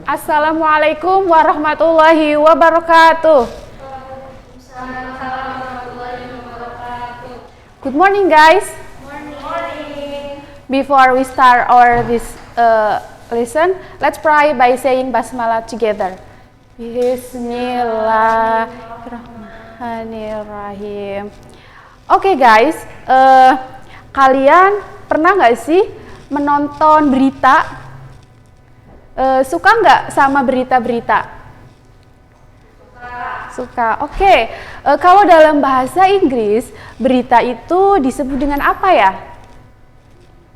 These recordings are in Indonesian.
Assalamualaikum warahmatullahi wabarakatuh. Good morning, guys. Morning. Before we start our this lesson, let's pray by saying basmalah together. Bismillahirrahmanirrahim. Oke, guys, kalian pernah nggak sih menonton berita? Suka nggak sama berita-berita? Suka. Oke. Kalau dalam bahasa Inggris, berita itu disebut dengan apa ya?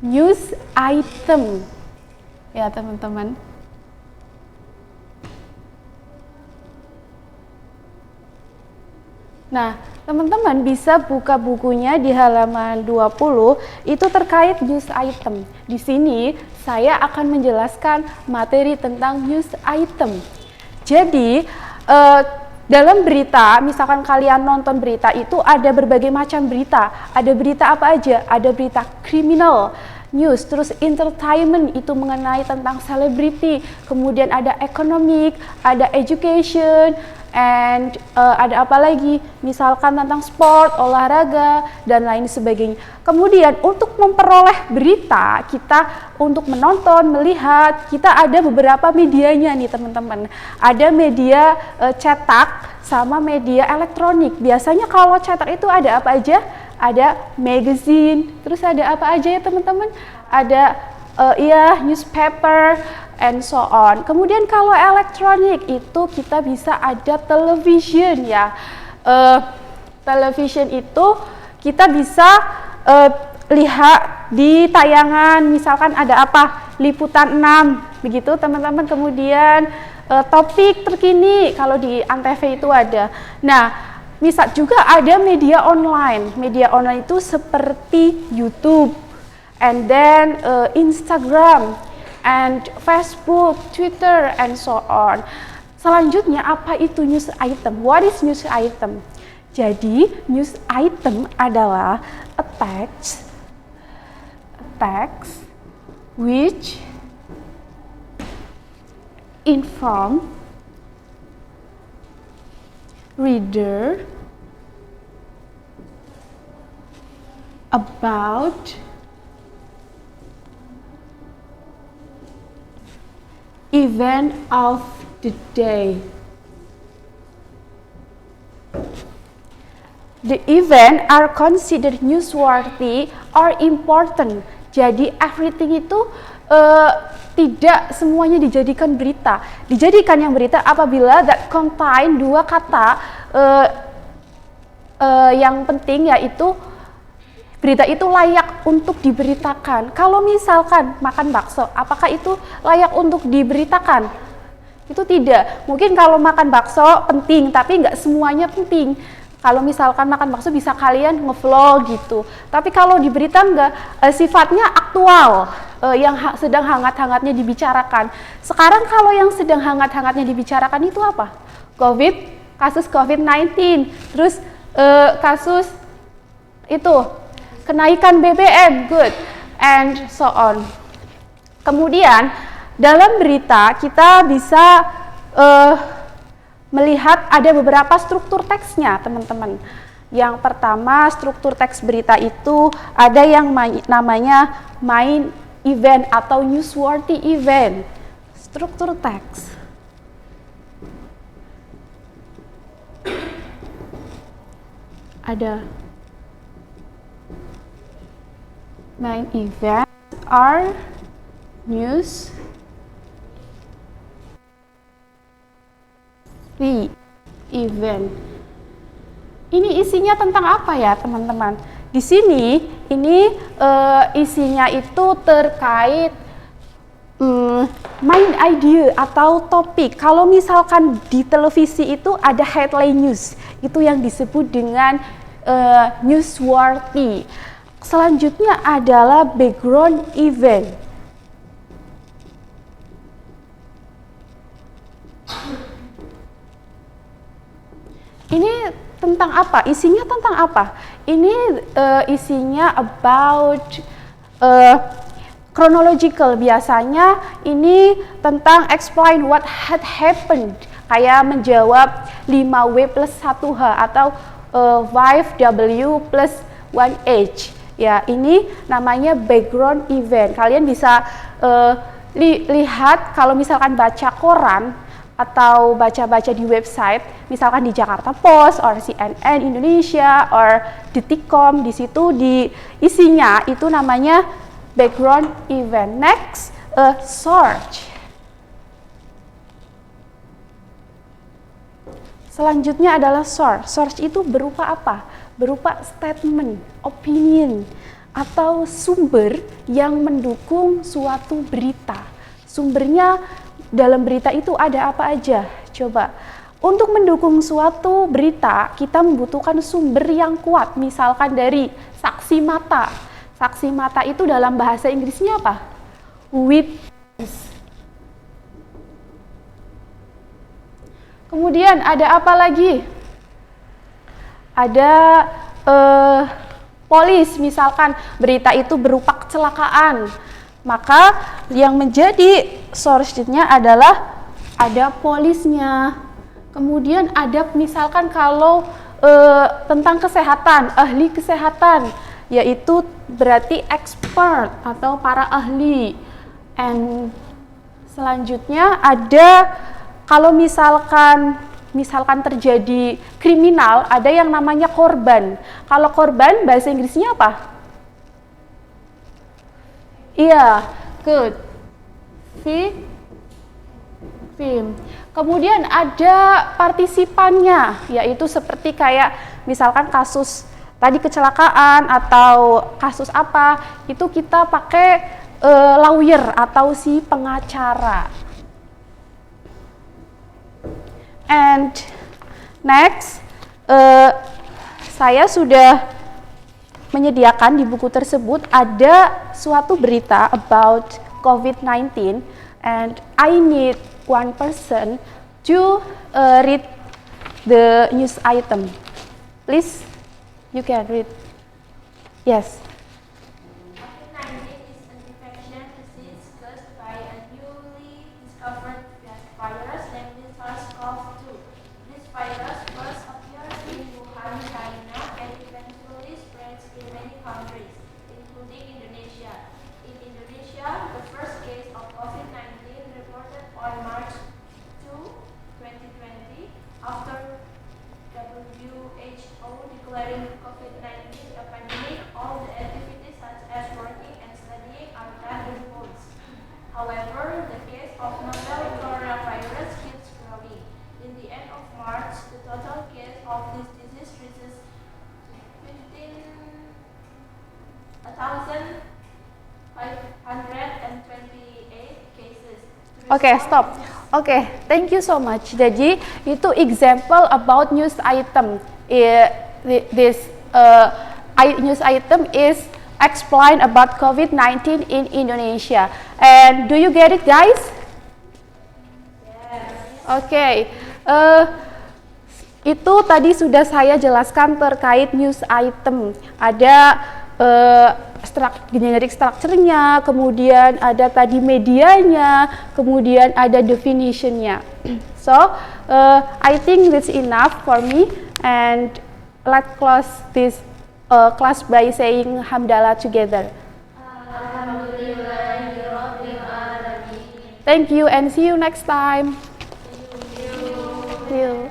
News item. Ya, teman-teman. Nah, teman-teman bisa buka bukunya di halaman 20, itu terkait news item. Di sini saya akan menjelaskan materi tentang news item. Jadi, dalam berita, misalkan kalian nonton berita itu ada berbagai macam berita. Ada berita apa aja? Ada berita kriminal, news, terus entertainment itu mengenai tentang selebriti, kemudian ada economic, ada education, and ada apa lagi? Misalkan tentang sport, olahraga, dan lain sebagainya. Kemudian untuk memperoleh berita, kita untuk menonton, melihat, kita ada beberapa medianya nih teman-teman. Ada media cetak sama media elektronik. Biasanya kalau cetak itu ada apa aja? Ada magazine, terus ada apa aja ya teman-teman? Ada newspaper, and so on. Kemudian kalau elektronik itu kita bisa ada television ya. Television itu kita bisa lihat di tayangan, misalkan ada apa? Liputan 6, begitu teman-teman. Kemudian topik terkini kalau di Antv itu ada. Nah, misal juga ada media online. Media online itu seperti YouTube, and then Instagram, and Facebook, Twitter, and so on. Selanjutnya, apa itu news item? What is news item? Jadi, news item adalah a text which inform reader about event of the day. The event are considered newsworthy or important. Jadi everything itu tidak semuanya dijadikan berita. Dijadikan yang berita apabila that contain dua kata yang penting, yaitu berita itu layak untuk diberitakan. Kalau misalkan makan bakso, apakah itu layak untuk diberitakan? Itu tidak. Mungkin kalau makan bakso penting, tapi nggak semuanya penting. Kalau misalkan makan bakso bisa kalian nge-vlog gitu. Tapi kalau di berita nggak, sifatnya aktual, yang sedang hangat-hangatnya dibicarakan. Sekarang kalau yang sedang hangat-hangatnya dibicarakan itu apa? Kasus COVID-19. Terus kasus itu kenaikan BBM, good, and so on. Kemudian dalam berita kita bisa melihat ada beberapa struktur teksnya, teman-teman. Yang pertama, struktur teks berita itu ada yang namanya main event atau newsworthy event. Struktur teks. Ada main event are news the event. Ini isinya tentang apa ya teman-teman? Di sini ini isinya itu terkait main idea atau topik. Kalau misalkan di televisi itu ada headline news, itu yang disebut dengan newsworthy. Selanjutnya adalah background event. Ini tentang apa? Isinya tentang apa? Ini isinya about chronological, biasanya ini tentang explain what had happened, kayak menjawab 5W plus 1H atau 5W plus 1H. Ya, ini namanya background event. Kalian bisa lihat kalau misalkan baca koran atau baca-baca di website, misalkan di Jakarta Post or CNN Indonesia or Detikcom, di situ di isinya itu namanya background event. Next, source. Selanjutnya adalah source. Source itu berupa apa? Berupa statement, opinion, atau sumber yang mendukung suatu berita. Sumbernya dalam berita itu ada apa aja? Coba. Untuk mendukung suatu berita, kita membutuhkan sumber yang kuat. Misalkan dari saksi mata. Saksi mata itu dalam bahasa Inggrisnya apa? Witness. Kemudian ada apa lagi? Ada polis, misalkan berita itu berupa kecelakaan, maka yang menjadi source-nya adalah ada polisnya. Kemudian ada misalkan kalau tentang kesehatan, ahli kesehatan, yaitu berarti expert atau para ahli. And selanjutnya ada kalau misalkan terjadi kriminal, ada yang namanya korban. Kalau korban bahasa Inggrisnya apa? Iya, good. Victim. Kemudian ada partisipannya, yaitu seperti kayak misalkan kasus tadi kecelakaan atau kasus apa, itu kita pakai lawyer atau si pengacara. And next, saya sudah menyediakan di buku tersebut ada suatu berita about COVID-19 and I need one person to read the news item. Please, you can read. Yes. COVID-19 is an infectious disease caused by a newly discovered virus named SARS-CoV-2. This virus first appeared in Wuhan, China, and eventually spread in many countries, including Indonesia. In Indonesia, the first case of COVID-19 reported on March 2, 2020, after WHO declaring COVID-19 a pandemic. All the activities such as working and studying are done in phones. However, the case of novel coronavirus keeps growing. In the end of March, the total case of this disease reaches 15,528 cases. Oke, stop. Oke, thank you so much. Jadi itu example about news item. This news item is explain about COVID-19 in Indonesia. And do you get it, guys? Yes. Oke. Itu tadi sudah saya jelaskan terkait news item. Ada generic structure-nya, kemudian ada tadi medianya, kemudian ada definition-nya. So, I think that's enough for me, and let's close this class by saying hamdalah together. Thank you and see you next time. See you.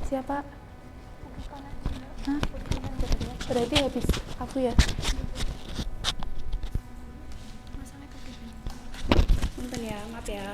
Siapa? Hah? Berarti habis aku ya? Bentar ya, maaf ya.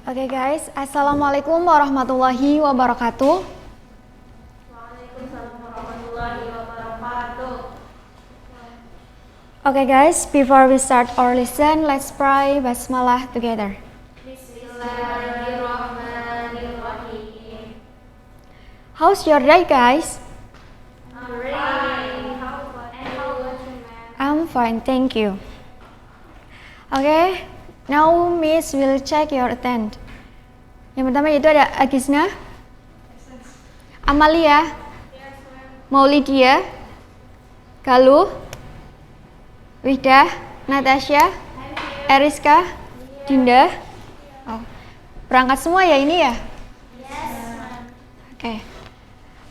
Oke guys, Assalamualaikum warahmatullahi wabarakatuh. Waalaikumsalam warahmatullahi wabarakatuh. Okay guys, before we start our lesson, let's pray Basmalah together. Bismillahirrahmanirrahim. How's your day guys? I'm fine. How about you, ma'am? I'm fine, thank you. Okay, now Miss will check your attend. Yang pertama yaitu ada Agisna, Amalia, Yes, ma'am. Maulidia, Galuh, Wida, Natasha, Eriska, Dinda. Oh, berangkat semua ya ini ya? Oke.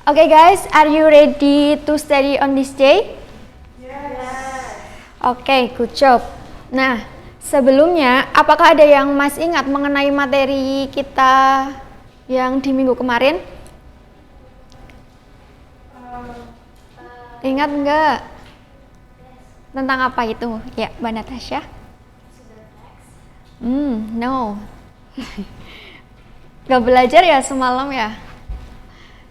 Oke guys, are you ready to study on this day? Oke, good job. Nah, sebelumnya apakah ada yang masih ingat mengenai materi kita yang di minggu kemarin? Ingat enggak? Tentang apa itu? Ya, Mbak Natasha? No. Gak belajar ya semalam ya?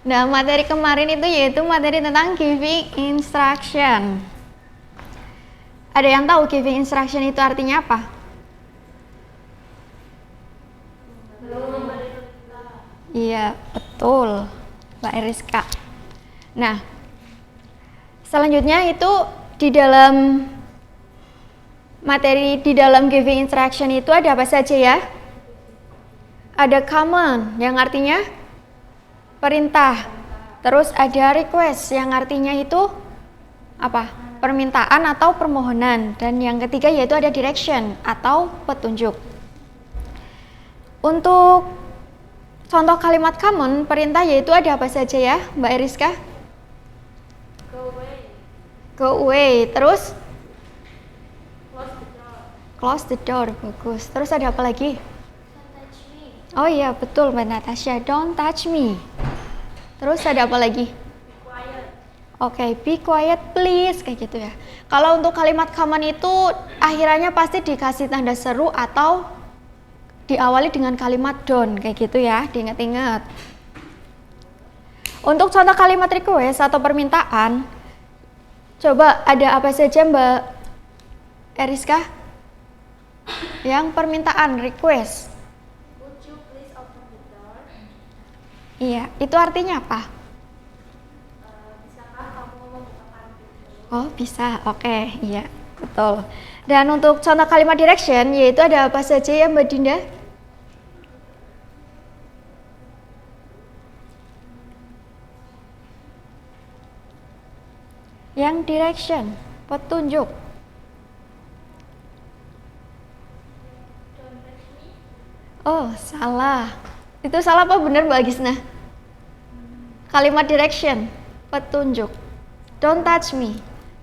Nah, materi kemarin itu yaitu materi tentang giving instruction. Ada yang tahu giving instruction itu artinya apa? Iya, betul, Mbak Eriska. Nah, selanjutnya itu di dalam materi di dalam giving instruction itu ada apa saja ya? Ada command yang artinya perintah. Terus ada request yang artinya itu apa? Permintaan atau permohonan. Dan yang ketiga yaitu ada direction atau petunjuk. Untuk contoh kalimat command perintah yaitu ada apa saja ya, Mbak Eriska? Go away. Go away. Terus Close the door. close the door. Bagus. Terus ada apa lagi? Don't touch me. Oh iya, betul Mbak Natasha. Don't touch me. Terus ada apa lagi? Be quiet. Oke, be quiet please. Kayak gitu ya. Kalau untuk kalimat command itu akhirannya pasti dikasih tanda seru atau diawali dengan kalimat don't. Kayak gitu ya, diingat-ingat. Untuk contoh kalimat request atau permintaan, coba ada apa saja Mbak Eriska? Yang permintaan, request. Would you please open the door? Iya, itu artinya apa? Bisakah kamu membukakan pintu? Oh, bisa. Oke, iya, betul. Dan untuk contoh kalimat direction, yaitu ada apa saja ya Mbak Dinda? Yang direction, petunjuk. Don't touch me. Oh, salah. Itu salah apa benar Mbak Gisna? Kalimat direction, petunjuk. Don't touch me.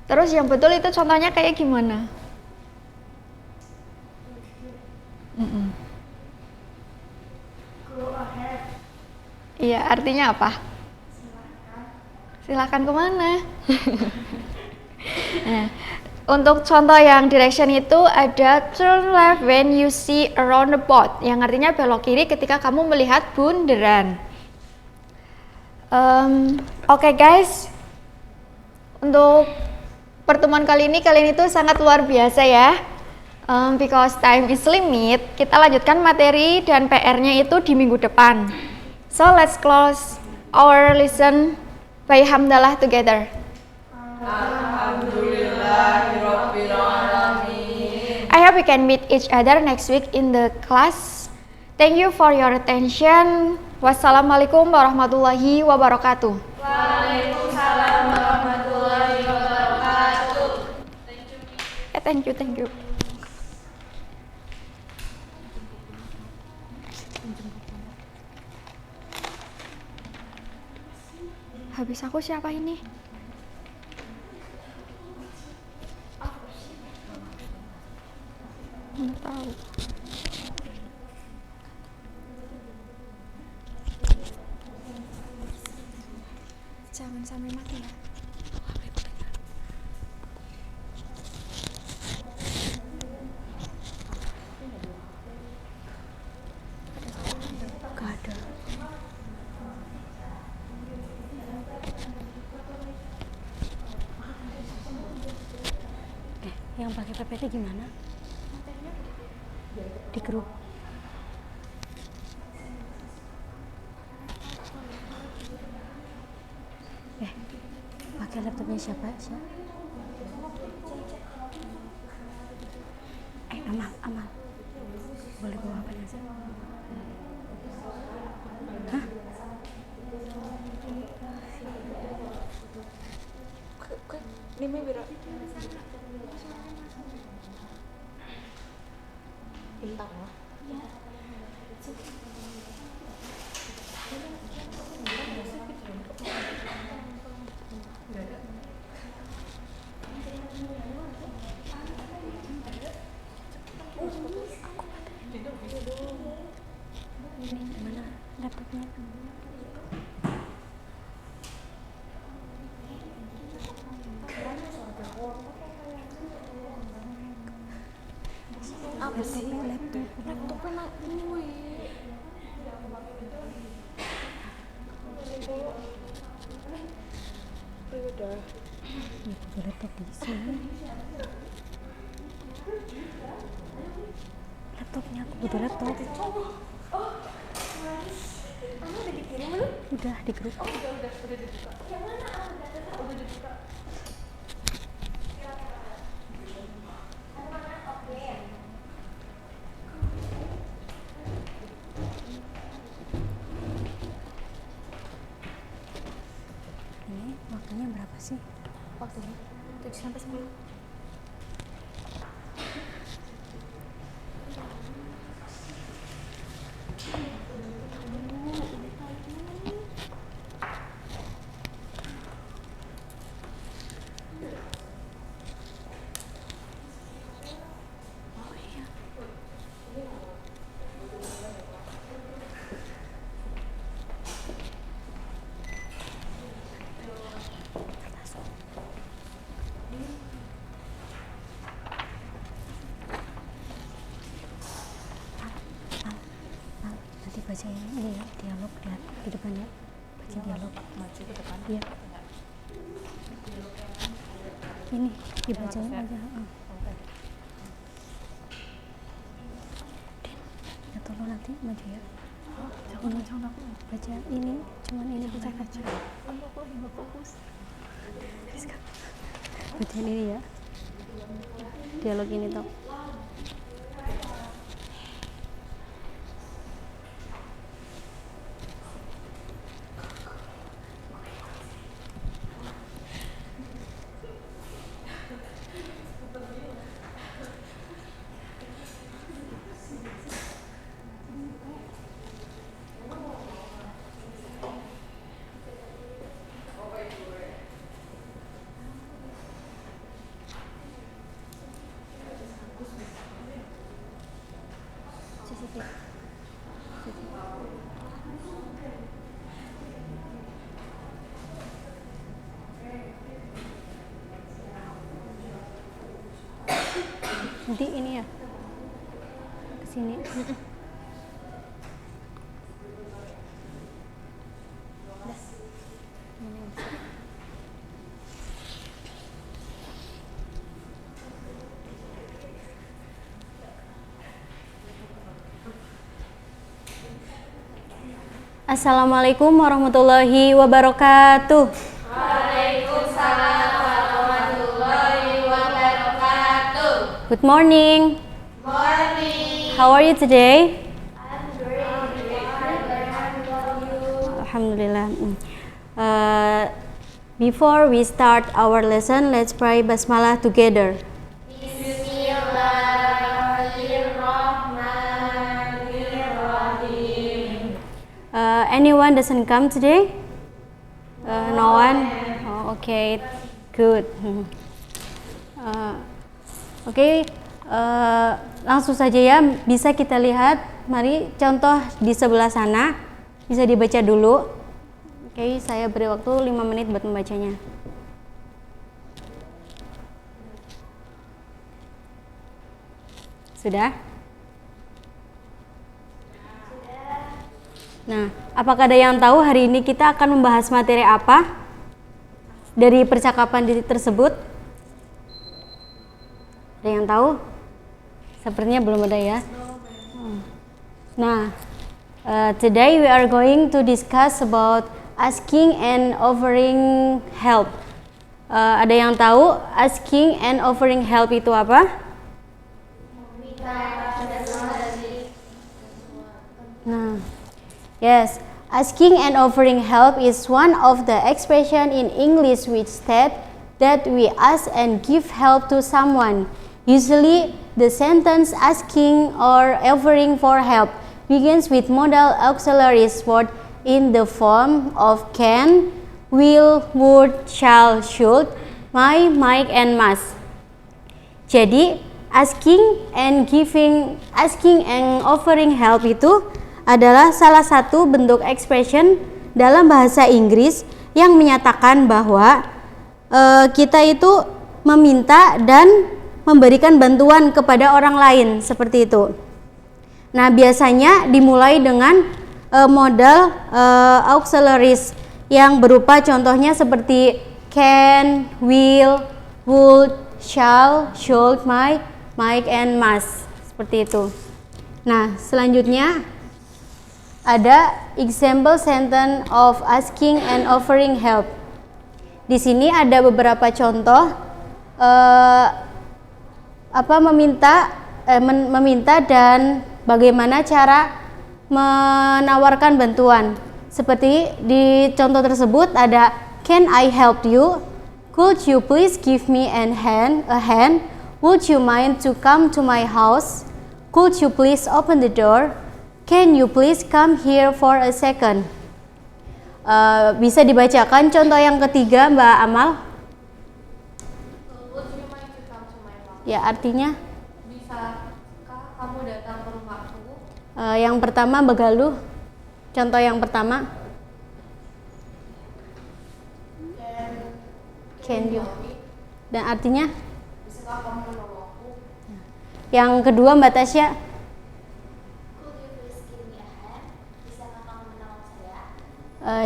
Terus yang betul itu contohnya kayak gimana? Go ahead. Iya, artinya apa? Silakan kemana? Nah, untuk contoh yang direction itu ada turn left when you see a roundabout, yang artinya belok kiri ketika kamu melihat bundaran. Oke guys, untuk pertemuan kali ini kalian itu sangat luar biasa ya. Because time is limit, kita lanjutkan materi dan PR-nya itu di minggu depan. So let's close our lesson by hamdalah together. I hope we can meet each other next week in the class. Thank you for your attention. Wassalamualaikum warahmatullahi wabarakatuh. Waalaikumsalam warahmatullahi wabarakatuh. Thank you, thank you. Habis aku siapa ini? Nggak tahu. Jangan sampai mati ya. Ada yang pakai PPT gimana? Di grup. Pakai laptopnya siapa? Amal. Boleh bawa apa aja? Hah? Ini biro. Bintang loh. Mana laptopnya? Apa sih? Laptopnya nak gue. Udah. Laptop di sini. Laptopnya aku butuh laptop. Udah dikirim belum? Udah di grup. Oh, udah dibuka. Yang mana? Udah dibuka. Ini waktunya berapa sih? Waktunya 7 sampai 10. Nanti baca ini ya, dialog lihat di depan ya. Baca dialog. Maju ke depan. Iya. Ini dibacain aja. Ya tolong nanti maju ya. Jangan aku. Baca ini, cuman ini baca. Aku lagi nggak fokus. Bacain ini ya. Dialog ini toh. Nanti ini ya kesini. Assalamualaikum warahmatullahi wabarakatuh. Good morning. Morning. How are you today? I'm great. Alhamdulillah. Before we start our lesson, let's pray basmalah together. Bismillahirrahmanirrahim. Anyone doesn't come today? No one? Oh, okay, good. Oke, langsung saja ya, bisa kita lihat. Mari contoh di sebelah sana, bisa dibaca dulu. Oke, saya beri waktu 5 menit buat membacanya. Sudah? Nah, apakah ada yang tahu hari ini kita akan membahas materi apa dari percakapan tersebut? Ada yang tahu? Sepertinya belum ada ya. Nah, today we are going to discuss about asking and offering help. Ada yang tahu asking and offering help itu apa? Nah, yes, asking and offering help is one of the expression in English which state that we ask and give help to someone. Usually, the sentence asking or offering for help begins with modal auxiliary word in the form of can, will, would, shall, should, might, and must. Jadi, asking and offering help itu adalah salah satu bentuk expression dalam bahasa Inggris yang menyatakan bahwa kita itu meminta dan memberikan bantuan kepada orang lain, seperti itu. Nah, biasanya dimulai dengan modal auxiliaries yang berupa contohnya seperti can, will, would, shall, should, might, and must, seperti itu. Nah, selanjutnya ada example sentence of asking and offering help. Di sini ada beberapa contoh meminta dan bagaimana cara menawarkan bantuan. Seperti di contoh tersebut ada can I help you? Could you please give me a hand? Would you mind to come to my house? Could you please open the door? Can you please come here for a second? Bisa dibacakan contoh yang ketiga, Mbak Amal? Would you mind to come to my house? Ya, artinya? Bisakah kamu datang ke rumahku? Yang pertama, Begaluh. Contoh yang pertama. Can you? Dan artinya? Bisakah kamu menolongku? Yang kedua, Mbak Tasya. Could you please give me a hand? Bisakah kamu menolong saya?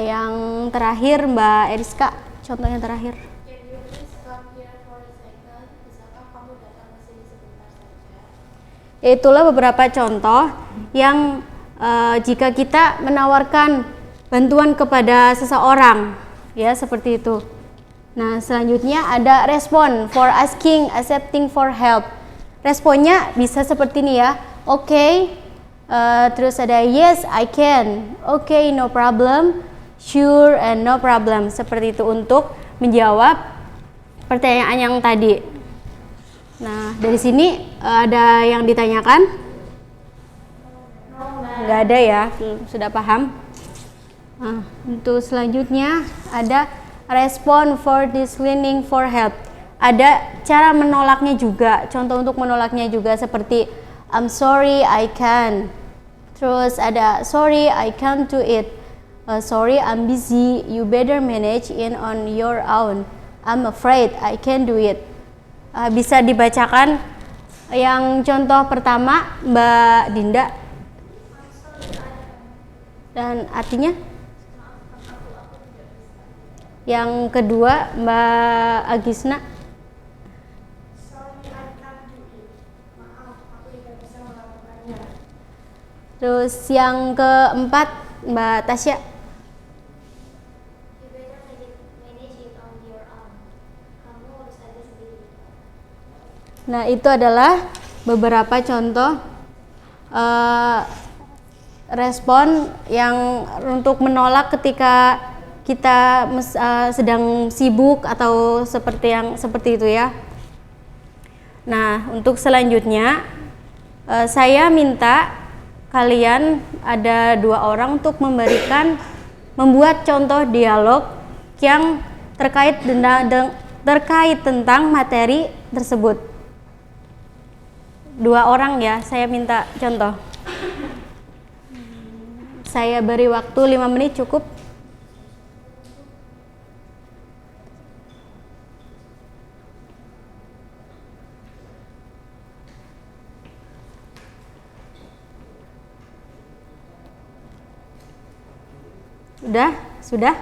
Yang terakhir, Mbak Eriska. Contoh yang terakhir. Can you please come here for a second? Bisakah kamu datang ke sini sebentar saja? Itulah beberapa contoh yang jika kita menawarkan bantuan kepada seseorang, ya seperti itu. Nah, selanjutnya ada respon for asking, accepting for help. Responnya bisa seperti ini ya. Okay, terus ada yes, I can. Okay, no problem. Sure and no problem. Seperti itu untuk menjawab pertanyaan yang tadi. Nah, dari sini ada yang ditanyakan? Nggak ada ya, sudah paham. Nah, untuk selanjutnya ada respond for declining for help. Ada cara menolaknya juga. Contoh untuk menolaknya juga seperti I'm sorry I can't. Terus ada sorry I can't do it. Sorry I'm busy. You better manage it on your own. I'm afraid I can't do it. Bisa dibacakan yang contoh pertama, Mbak Dinda. Dan artinya? Yang kedua, Mbak Agisna. Sorry, I can't do it. Maaf, aku tidak bisa melakukannya. Terus yang keempat, Mbak Tasya. You better manage it on your own. Kamu urus aja sendiri. Nah, itu adalah beberapa contoh respon yang untuk menolak ketika kita sedang sibuk atau seperti itu ya. Nah, untuk selanjutnya saya minta kalian ada 2 orang untuk membuat contoh dialog yang terkait tentang materi tersebut. 2 orang ya, saya minta contoh. Saya beri waktu 5 menit cukup. Sudah?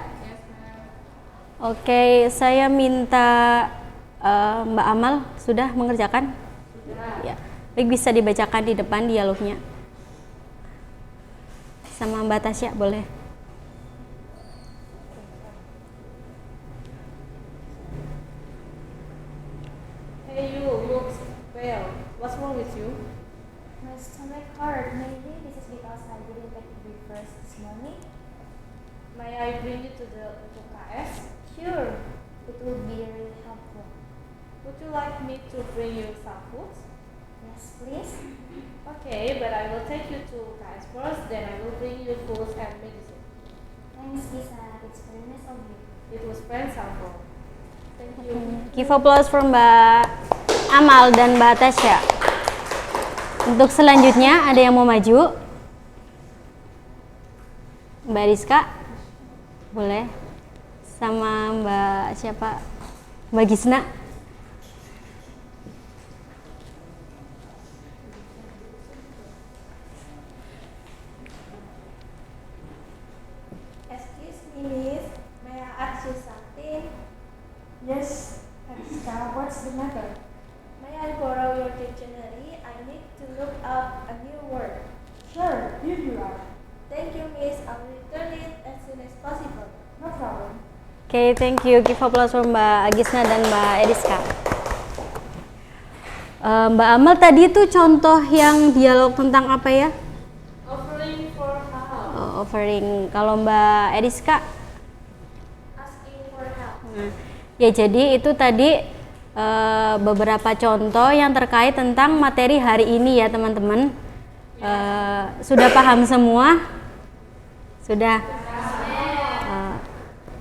Oke, saya minta Mbak Amal sudah mengerjakan. Baik, bisa dibacakan di depan dialognya. Sama Mbak Tasya boleh. Hey, you look pale. What's wrong with you? My stomach hurt. Maybe this is because I didn't take breakfast this morning. May I bring you to KS? Sure, it would be really helpful. Would you like me to bring you some food? Yes, please. Okay, but I will take you to KS first, then I will bring you food and medicine. Thanks, Lisa. It's very nice of you. It was friends helpful. Thank you. Give applause for Mbak Amal dan Mbak Tasya. Untuk selanjutnya ada yang mau maju? Mbak Rizka? Boleh. Sama Mbak siapa? Mbak Gisna? Excuse me, Miss. May I ask you something? Yes, Ariska, what's the matter? May I borrow your dictionary? I need to look up a new word. Sure, here you are. Thank you, Miss. I'll return it as soon as possible. No problem. Oke, thank you. Give applause for Mbak Gisna dan Mbak Eriska. Mbak Amal tadi tuh contoh yang dialog tentang apa ya? Offering for help. Offering. Kalau Mbak Eriska? Asking for help. Nah, ya jadi itu tadi beberapa contoh yang terkait tentang materi hari ini ya teman-teman. Sudah paham semua? Sudah?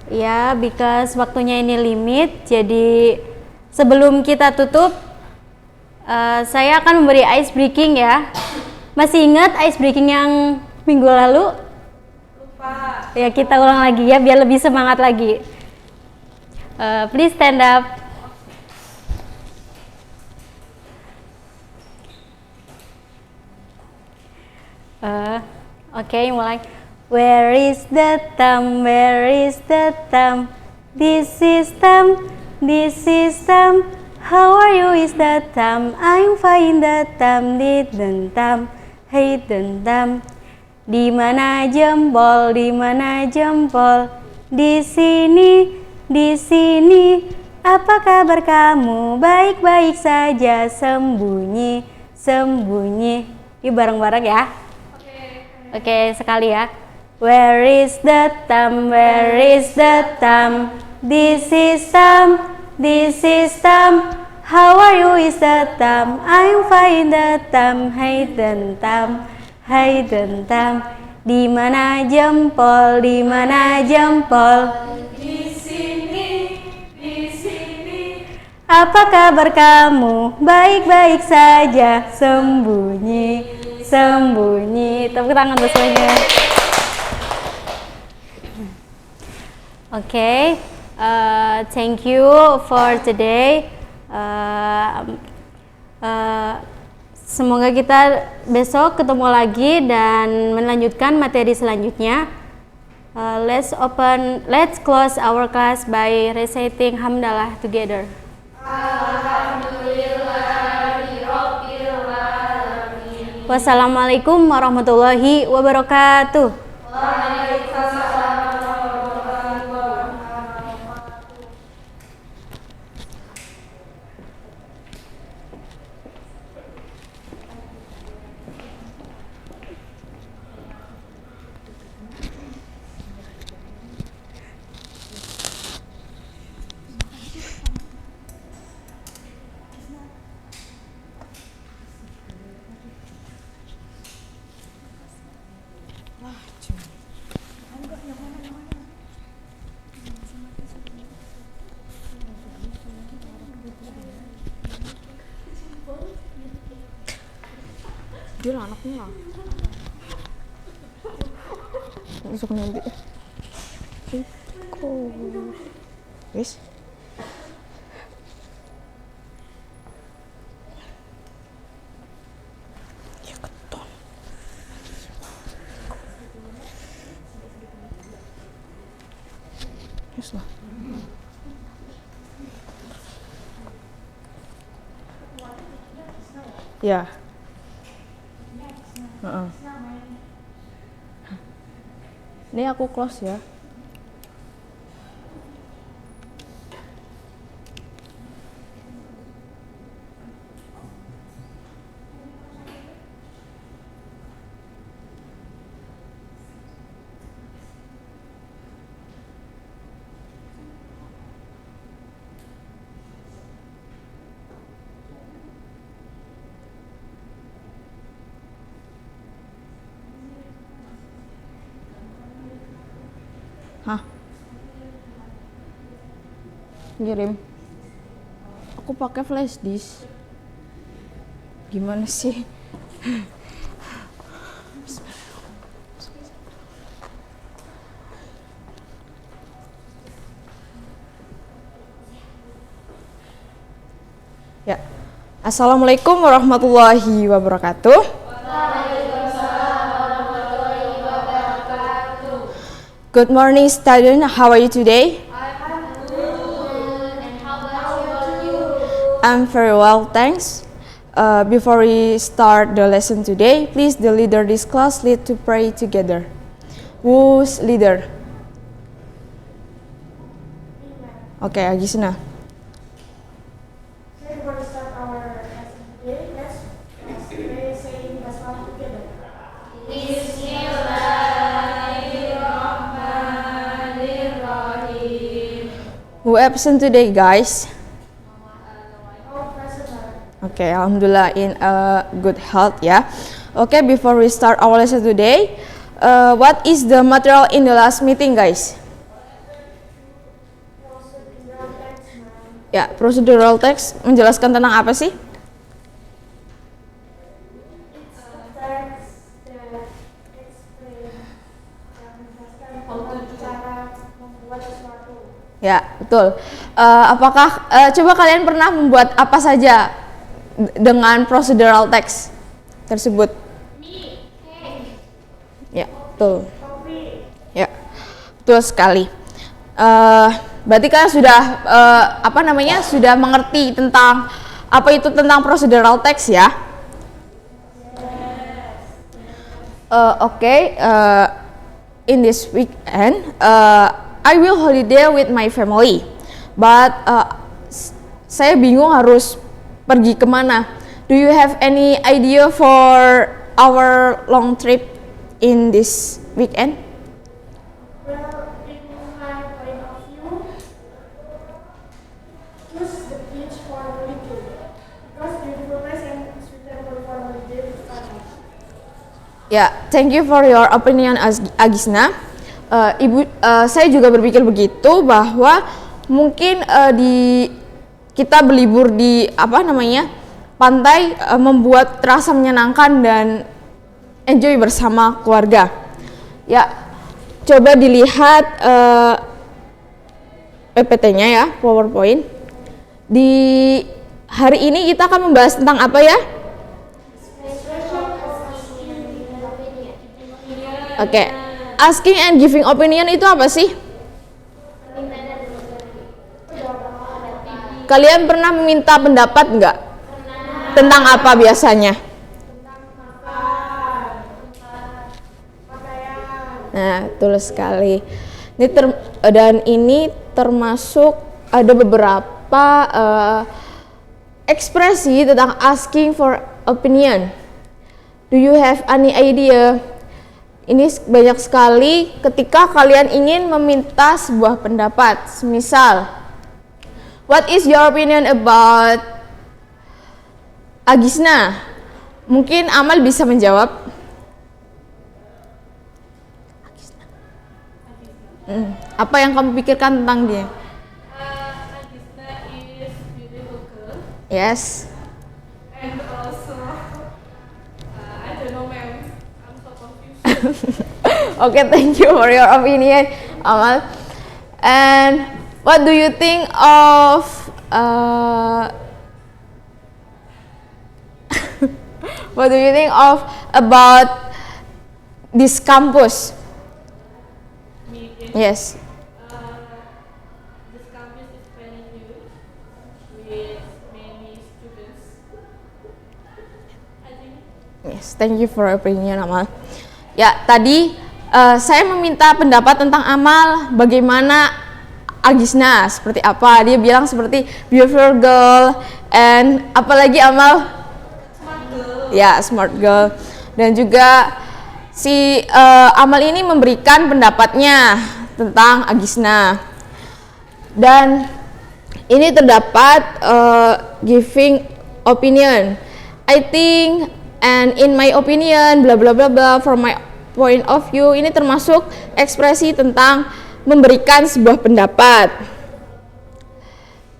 Ya, because waktunya ini limit, jadi sebelum kita tutup, saya akan memberi ice breaking ya. Masih ingat ice breaking yang minggu lalu? Lupa. Ya, kita ulang lagi ya, biar lebih semangat lagi. Please stand up. Oke, mulai. Where is the thumb? Where is the thumb? This is thumb. This is thumb. How are you? Is the thumb? I'm fine. The thumb. Didn't thumb. Hey, the thumb. Di mana jempol? Di mana jempol? Di sini. Di sini. Apa kabar kamu? Baik-baik saja. Sembunyi. Sembunyi. Yuk bareng-bareng ya. Oke, sekali ya. Where is the thumb? Where is the thumb? This is thumb. This is thumb. How are you? Is the thumb? I'm fine. The thumb. Hey, the thumb. Hey, the thumb. Di mana jempol? Di mana jempol? Di sini, di sini. Apa kabar kamu? Baik-baik saja. Sembunyi. Sembunyi. Tepuk tangan buat semuanya. Okay, thank you for today. Semoga kita besok ketemu lagi dan melanjutkan materi selanjutnya. Let's close our class by reciting hamdalah together. Wassalamualaikum warahmatullahi wabarakatuh. Dia lah anaknya lah. Besok nanti. Wis. Ya keton. Wis lah. Ya. Heeh. Ini aku close ya. Hah? Ngirim. Aku pakai flash disk. Gimana sih? Ya. Assalamualaikum warahmatullahi wabarakatuh. Good morning, student. How are you today? I'm very well, thanks. Before we start the lesson today, please the leader this class lead to pray together. Who's leader? Okay, Agisna. So before we start our lesson today, let's pray saying basmalah together. Who absent today, guys? All present are Okay, alhamdulillah in good health ya. Okay, before we start our lesson today, what is the material in the last meeting, guys? procedural text, ma'am. Ya, procedural text menjelaskan tentang apa sih? It's a text that explain yang menjelaskan tentang cara membuat sesuatu. Ya, betul. Apakah coba kalian pernah membuat apa saja dengan procedural text tersebut? Ya, betul. Kopi. Ya, betul sekali. Berarti kalian sudah sudah mengerti tentang apa itu tentang procedural text ya? Okay. In this weekend, I will holiday with my family, but saya bingung harus pergi kemana. Do you have any idea for our long trip in this weekend? Well, in my point of view, choose the beach for holiday because beautiful place and suitable for holiday with family. Ya, thank you for your opinion, Agisna. Saya juga berpikir begitu bahwa mungkin kita berlibur di pantai membuat terasa menyenangkan dan enjoy bersama keluarga. Ya, coba dilihat PPT-nya ya, PowerPoint. Di hari ini kita akan membahas tentang apa ya? Oke, asking and giving opinion itu apa sih? Kalian pernah meminta pendapat nggak? Tentang apa biasanya? Nah, betul sekali. Dan ini termasuk ada beberapa ekspresi tentang asking for opinion. Do you have any idea? Ini banyak sekali ketika kalian ingin meminta sebuah pendapat. Misal, what is your opinion about Agisna? Mungkin Amal bisa menjawab. Apa yang kamu pikirkan tentang dia? Agisna is beautiful girl, Yes. and also I don't know, ma'am. I'm so confused. Okay, thank you for your opinion, Amal. And what do you think of what do you think of about this campus? Yes. This campus is very new with many students. I think Yes. nice. Thank you for your opinion, Amal. Ya, tadi saya meminta pendapat tentang Amal, bagaimana Agisna, seperti apa. Dia bilang seperti beautiful girl, and apalagi Amal? Smart girl. Ya, smart girl. Dan juga si Amal ini memberikan pendapatnya tentang Agisna. Dan ini terdapat giving opinion. I think and in my opinion, bla bla bla bla, from my point of view, ini termasuk ekspresi tentang memberikan sebuah pendapat.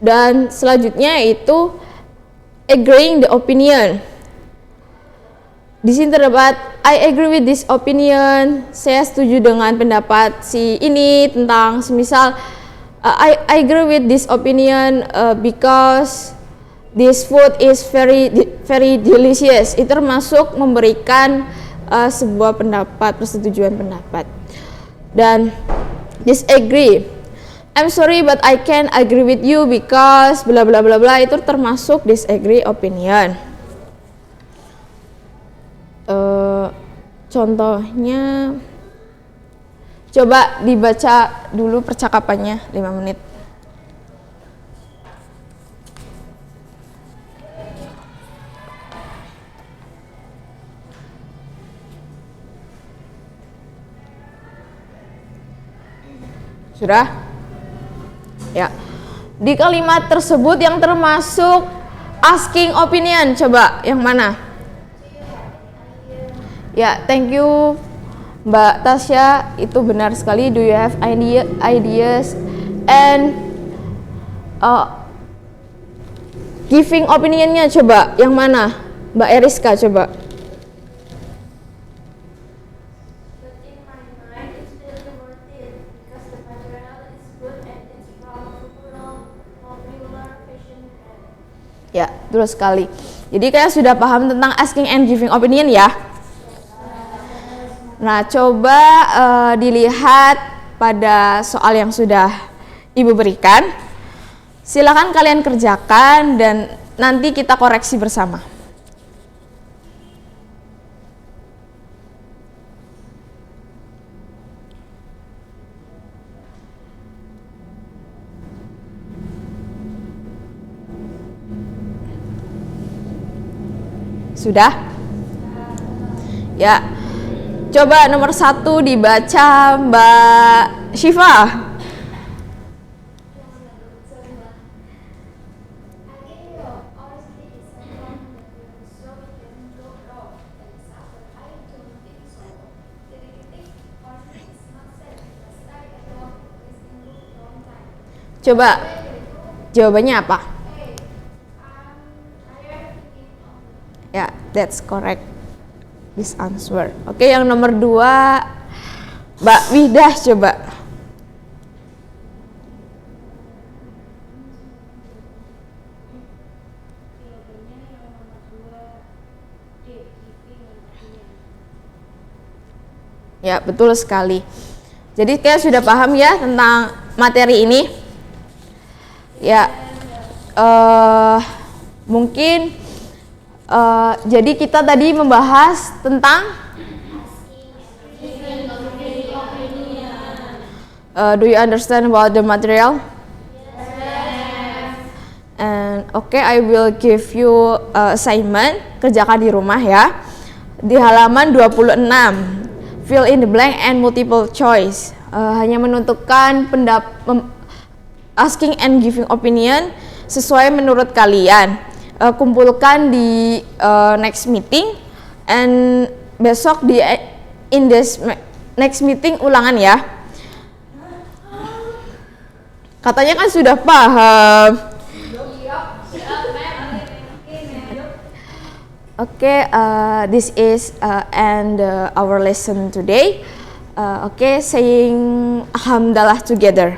Dan selanjutnya itu agreeing the opinion. Di sini terdapat I agree with this opinion. Saya setuju dengan pendapat si ini tentang semisal I agree with this opinion because this food is very delicious. Itu termasuk memberikan sebuah pendapat, persetujuan pendapat. Dan disagree. I'm sorry but I can't agree with you because bla bla bla bla, itu termasuk disagree opinion. Contohnya coba dibaca dulu percakapannya 5 menit. Sudah? Ya. Di kalimat tersebut yang termasuk asking opinion, coba yang mana? Ya, thank you Mbak Tasya, itu benar sekali. Do you have ideas and giving opinionnya, coba yang mana? Mbak Eriska, coba. But in my mind, it's really worth it because the material is good and it's from popular fashion brand. Ya, betul sekali. Jadi kalian sudah paham tentang asking and giving opinion ya? Nah, coba dilihat pada soal yang sudah Ibu berikan. Silakan kalian kerjakan dan nanti kita koreksi bersama. Sudah? Ya. Coba nomor 1 dibaca Mbak Syifa. Coba jawabannya apa? Ya, that's correct. This answer. Oke, yang nomor 2 Mbak Widah, coba. Ya, betul sekali. Jadi kalian sudah paham ya tentang materi ini? Ya, mungkin jadi kita tadi membahas tentang do you understand about the material? Yes. And okay, I will give you assignment, kerjakan di rumah ya. Di halaman 26, fill in the blank and multiple choice. Hanya menentukan asking and giving opinion sesuai menurut kalian. Kumpulkan di next meeting, and besok di in this next meeting ulangan ya. Katanya kan sudah paham. Okay, this is end our lesson today. Okay, saying alhamdulillah together.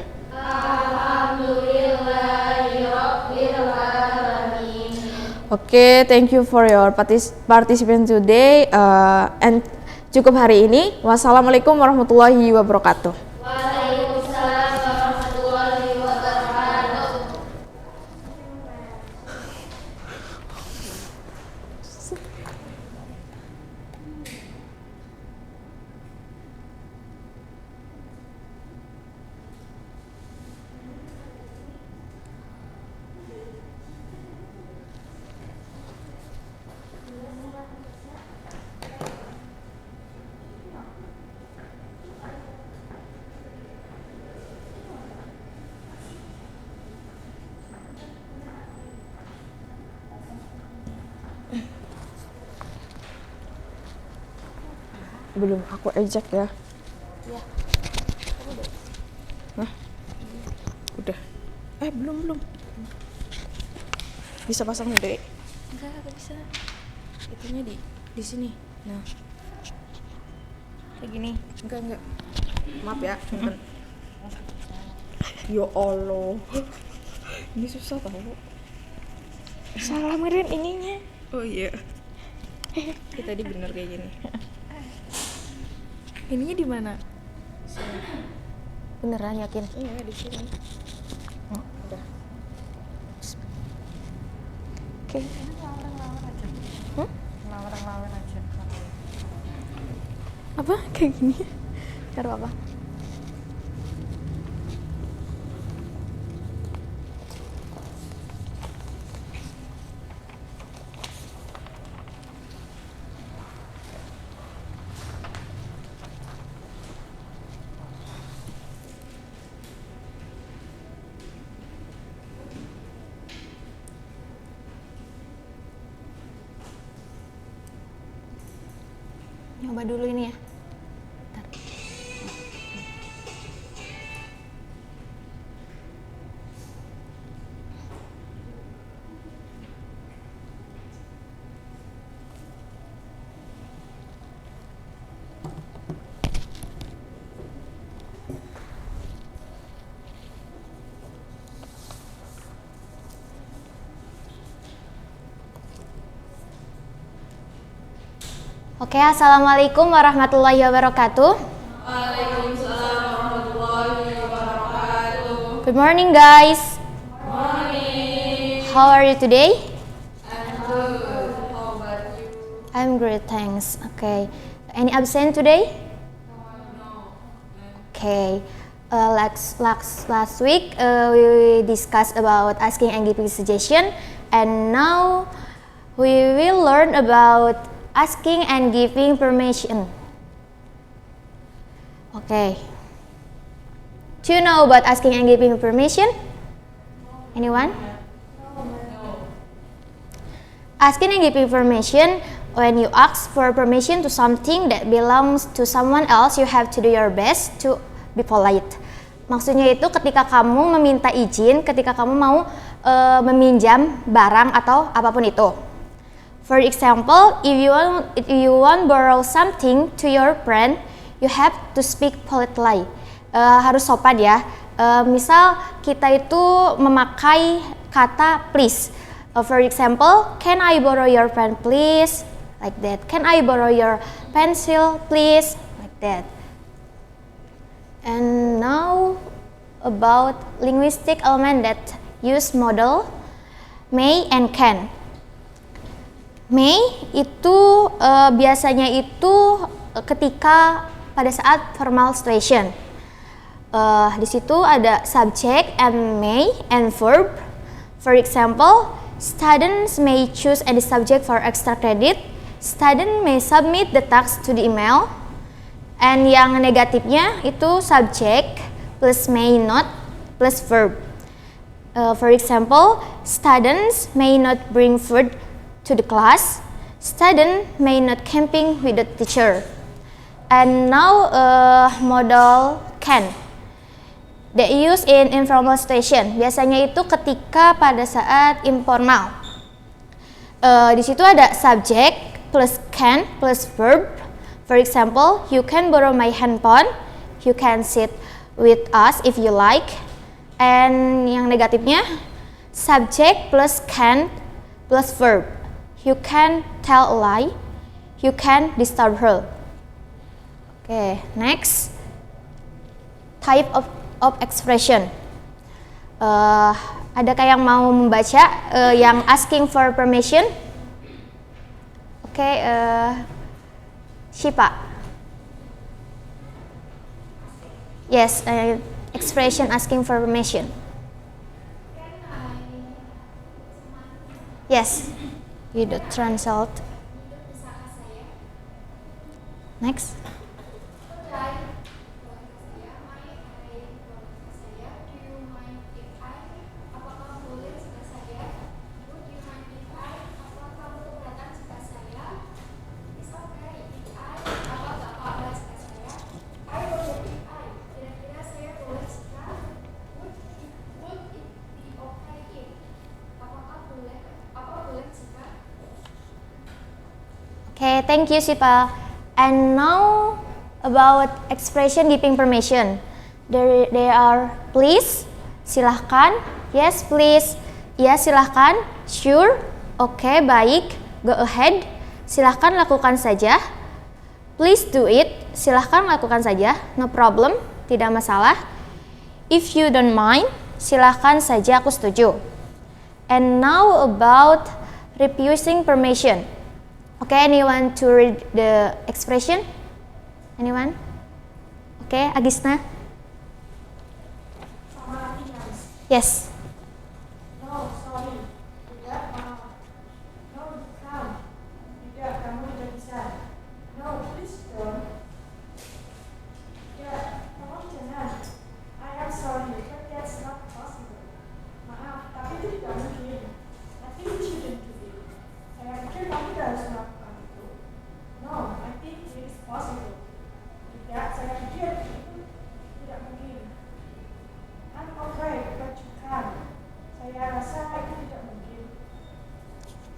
Okay, thank you for your participation today, and cukup hari ini. Wassalamualaikum warahmatullahi wabarakatuh. Belum, aku eject ya. Iya. Hah? Udah. Belum. Bisa pasang Dek? Enggak bisa. Itunya di sini. Nah, Kayak gini. enggak. Maaf ya, teman. Ya Allah. Ini susah tau. Salah mirin ininya. Oh iya. Tadi bener kayak gini. Ininya di mana? Beneran yakin? Iya, di sini. Oh, udah. Oke. Apa? Kayak gini? Cara apa? Nyoba dulu ini ya. Oke, assalamualaikum warahmatullahi wabarakatuh. Waalaikumsalam warahmatullahi wabarakatuh. Good morning, guys. Morning. How are you today? I'm good. How about you? I'm great, thanks. Okay. Any absent today? No. Okay. Last week we discussed about asking and giving suggestion, and now we will learn about asking and giving permission. Okay. Do you know about asking and giving permission? Anyone? No. Asking and giving permission, when you ask for permission to something that belongs to someone else, you have to do your best to be polite. Maksudnya itu ketika kamu meminta izin, ketika kamu mau meminjam barang atau apapun itu. For example, if you want borrow something to your friend, you have to speak politely. Harus sopan ya. Misal kita itu memakai kata please. For example, can I borrow your pen please? Like that. Can I borrow your pencil please? Like that. And now about linguistic element that use modal may and can. May itu biasanya itu ketika pada saat formal situation. Di situ ada subject and may and verb. For example, students may choose any subject for extra credit. Student may submit the task to the email. And yang negatifnya itu subject plus may not plus verb. For example, students may not bring food to the class. Student may not camping with the teacher. And now modal can. They use in informal situation. Biasanya itu ketika pada saat informal. Di situ ada subject plus can plus verb. For example, you can borrow my handphone. You can sit with us if you like. And yang negatifnya subject plus can plus verb. You can tell a lie. You can disturb her. Okay, next type of expression. Adakah yang mau membaca yang asking for permission? Okay, Shipa. Yes, expression asking for permission. Yes. You do translate. Next. thank you Sipa. And now about expression giving permission. There are please, silahkan, yes please, ya silahkan, sure, oke, baik, go ahead, silahkan lakukan saja, please do it, silahkan lakukan saja, no problem, tidak masalah, if you don't mind, silahkan saja, aku setuju. And now about refusing permission. Okay, anyone to read the expression? Anyone? Okay, Agisna? Sama artinya. Yes. No, sorry. Tidak, maaf. No, come. Tidak, kamu tidak bisa. No, please don't. Ya, tolong jangan. I am sorry, but that's not possible. Maaf, tapi itu tidak mungkin. I think you shouldn't do it. Saya pikir kamu tidak harus melakukan itu. No, I think it is possible. Tidak, saya pikir itu tidak mungkin. I'm afraid, but you can. Saya rasa itu tidak mungkin.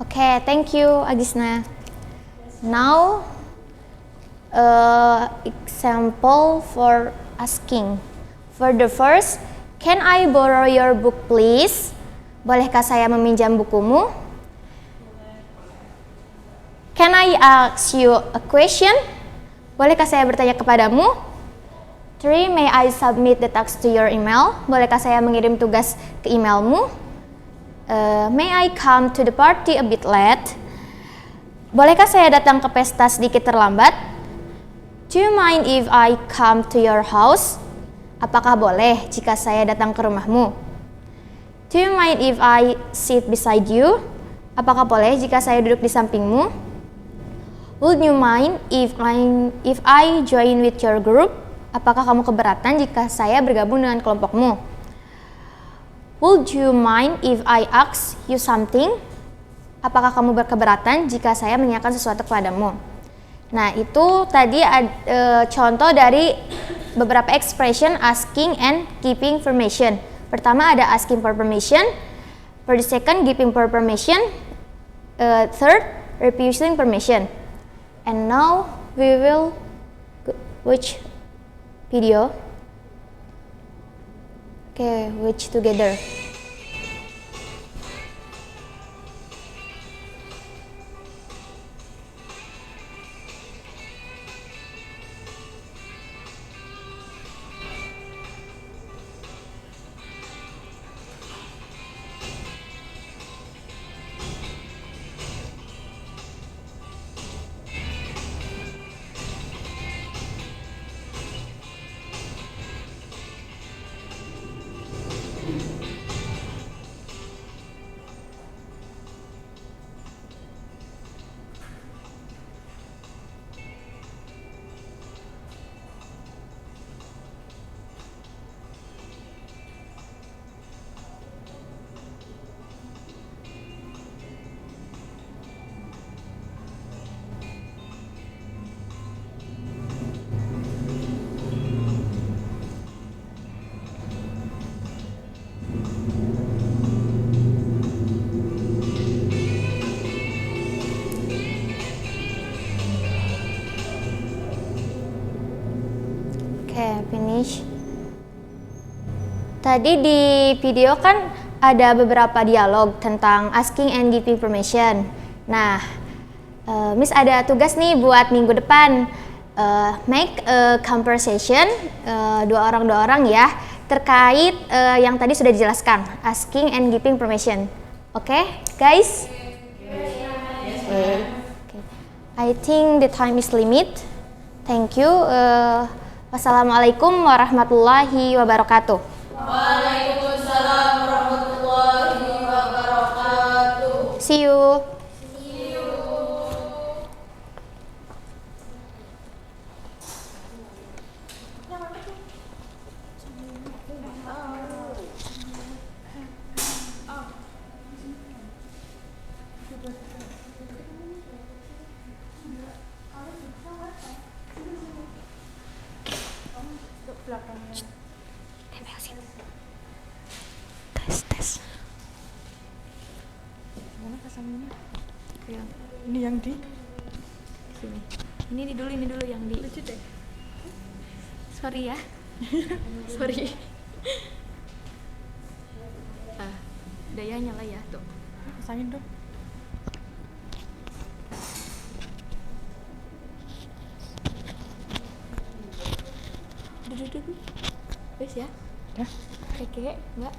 Okay, thank you, Agisna. Now, example for asking. For the first, can I borrow your book, please? Bolehkah saya meminjam bukumu? Can I ask you a question? Bolehkah saya bertanya kepadamu? 3. May I submit the task to your email? Bolehkah saya mengirim tugas ke emailmu? May I come to the party a bit late? Bolehkah saya datang ke pesta sedikit terlambat? Do you mind if I come to your house? Apakah boleh jika saya datang ke rumahmu? Do you mind if I sit beside you? Apakah boleh jika saya duduk di sampingmu? Would you mind if I join with your group? Apakah kamu keberatan jika saya bergabung dengan kelompokmu? Would you mind if I ask you something? Apakah kamu berkeberatan jika saya menanyakan sesuatu kepadamu? Nah, itu tadi contoh dari beberapa expression asking and giving permission. Pertama ada asking for permission, for the second giving for permission, third refusing permission. And now we will watch video. Okay, watch together. Finish. Tadi di video kan ada beberapa dialog tentang asking and giving permission. Nah, Miss ada tugas nih buat minggu depan. Make a conversation, dua orang ya, terkait yang tadi sudah dijelaskan, asking and giving permission. Oke, guys? Okay. I think the time is limit. Thank you. Wassalamualaikum warahmatullahi wabarakatuh. Waalaikumsalam warahmatullahi wabarakatuh. See you. Ini yang di Sini. Ini dulu yang di. Lucu deh. Sorry ya. Sorry. Udah ya, nyala ya tuh. Pasangin dong. Duduk. Wes ya. Udah. Oke, Mbak.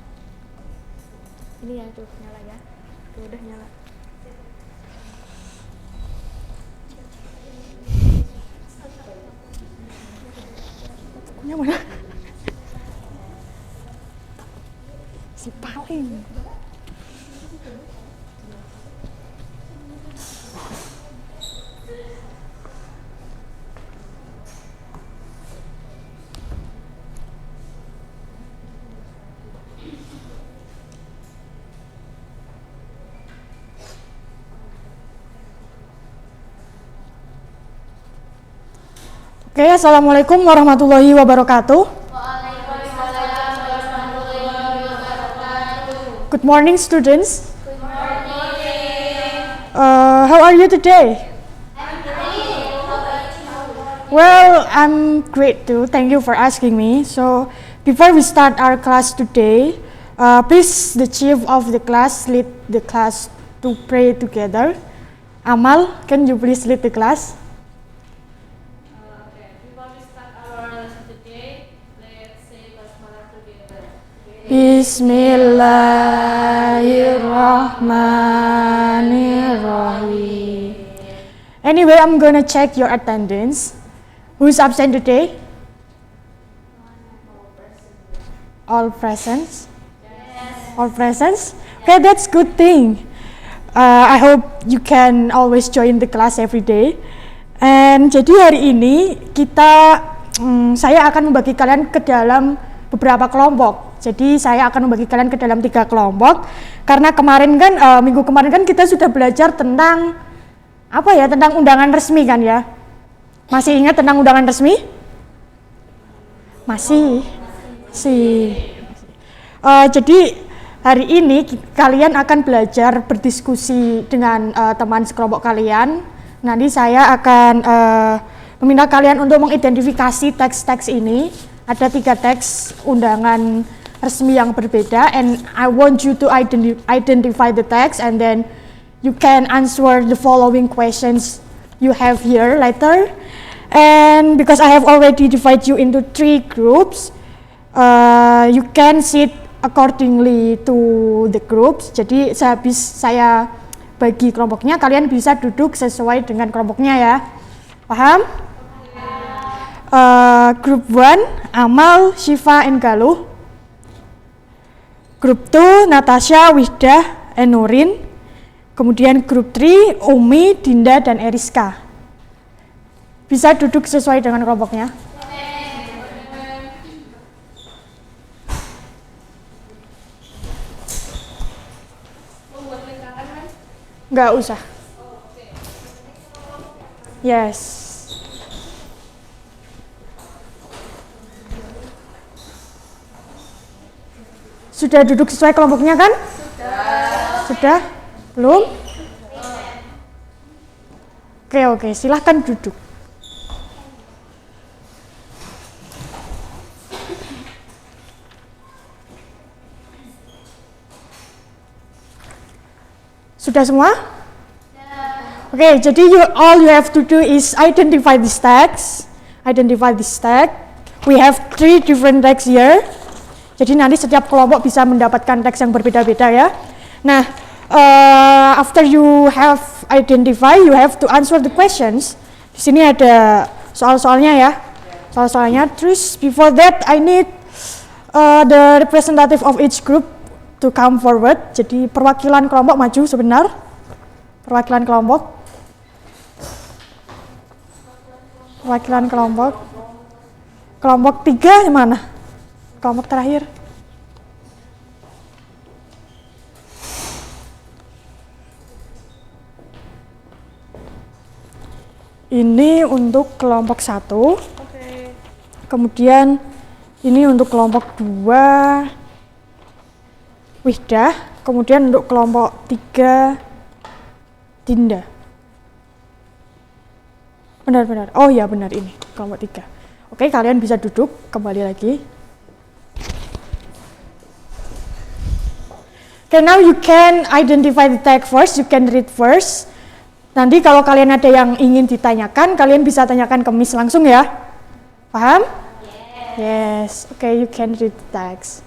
Ini ya tuh nyala ya. Tuh udah nyala. Punya mana? Si paling. Oke, assalamualaikum warahmatullahi wabarakatuh. Good morning, students. Good morning. How are you today? Well, I'm great too. Thank you for asking me. So, before we start our class today, please the chief of the class lead the class to pray together. Amal, can you please lead the class? Okay, before we start our lesson today, let's say basmalah together. Bismillahirrahmanirrahim. Anyway, I'm gonna check your attendance. Who's absent today? All present? Yes. All present? Okay, that's good thing. I hope you can always join the class every day. And jadi hari ini saya akan membagi kalian ke dalam beberapa kelompok. Jadi saya akan membagi kalian ke dalam 3 kelompok. Karena kemarin kan minggu kemarin kan kita sudah belajar tentang tentang undangan resmi kan ya. Masih ingat tentang undangan resmi? Masih. Jadi hari ini kalian akan belajar berdiskusi dengan teman sekelompok kalian. Nanti saya akan meminta kalian untuk mengidentifikasi teks-teks ini. Ada 3 teks undangan resmi yang berbeda, and I want you to identify the text, and then you can answer the following questions you have here later. And because I have already divided you into 3 groups, you can sit accordingly to the groups. Jadi sehabis saya bagi kelompoknya, kalian bisa duduk sesuai dengan kelompoknya ya. Paham? Group 1, Amal, Shiva, and Galuh. Group 2, Natasha, Wihdah, and Nurin. Kemudian group 3, Umi, Dinda, dan Eriska. Bisa duduk sesuai dengan kelompoknya. Nggak usah. Yes. Sudah duduk sesuai kelompoknya kan? Sudah. Belum? Oke, silahkan duduk. Sudah semua? Oke, jadi all you have to do is identify this text. We have 3 different texts here. Jadi nanti setiap kelompok bisa mendapatkan teks yang berbeda-beda ya. Nah, after you have identified, you have to answer the questions. Di sini ada soal-soalnya ya. Soal-soalnya. Terus before that, I need the representative of each group to come forward. Jadi perwakilan kelompok maju sebentar. Perwakilan kelompok. Kelompok 3 di mana? Kelompok terakhir. Ini untuk kelompok 1. Kemudian ini untuk kelompok 2. Wihdah, kemudian untuk kelompok 3 Dinda. Benar-benar. Oh ya benar ini kelompok 3. Oke, kalian bisa duduk kembali lagi. Okay, now you can identify the text first, you can read first. Nanti kalau kalian ada yang ingin ditanyakan, kalian bisa tanyakan ke Miss langsung ya. Paham? Yes. Okay, you can read the text.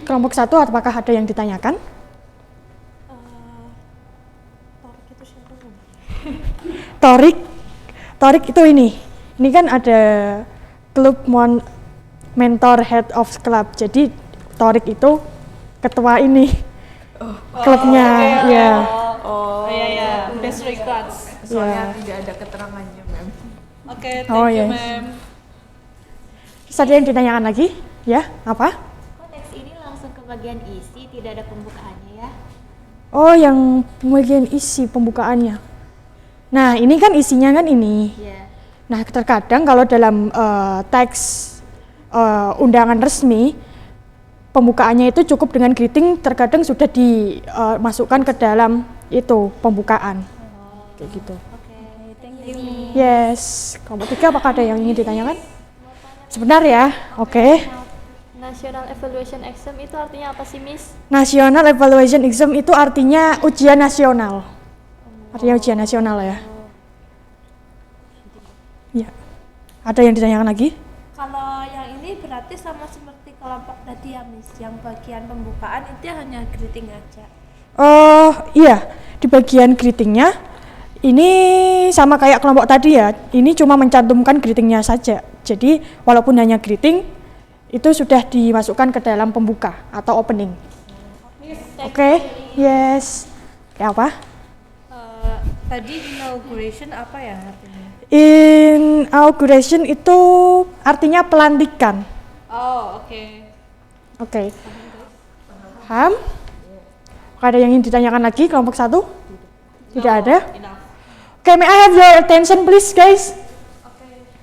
Kelompok 1, apakah ada yang ditanyakan? Torik itu ini kan ada klub mentor head of club. Jadi Torik itu ketua ini klubnya, ya. Oh iya, best regards. Soalnya tidak ada keterangannya, Ma'am. Oke, thank you, ma'am. Terus ada yang ditanyakan lagi? Ya, apa? Kok teks ini langsung ke bagian isi, tidak ada pembukaannya ya? Oh, yang bagian isi pembukaannya. Nah, ini kan isinya kan ini. Iya. Nah, terkadang kalau dalam teks undangan resmi, pembukaannya itu cukup dengan greeting, terkadang sudah dimasukkan ke dalam itu pembukaan. Kayak gitu. Oke, thank you. Yes. Kelompok 3 apakah ada yang ingin ditanyakan? Sebentar ya. Oke. National Evaluation Exam itu artinya apa sih, Miss? National Evaluation Exam itu artinya ujian nasional. Artinya ujian nasional ya. Ya. Ada yang ditanyakan lagi? Kalau yang ini berarti sama seperti kelompok tadi ya, Miss. Yang bagian pembukaan itu hanya greeting aja. Oh iya, di bagian greetingnya ini sama kayak kelompok tadi ya. Ini cuma mencantumkan greetingnya saja. Jadi walaupun hanya greeting, itu sudah dimasukkan ke dalam pembuka atau opening. Oke, yes. Kayak apa? Tadi inauguration apa ya artinya? Inauguration itu artinya pelantikan. Oh, oke. Oke. Paham? Ada yang ingin ditanyakan lagi kelompok 1? Tidak ada? Oke, may I have your attention please guys?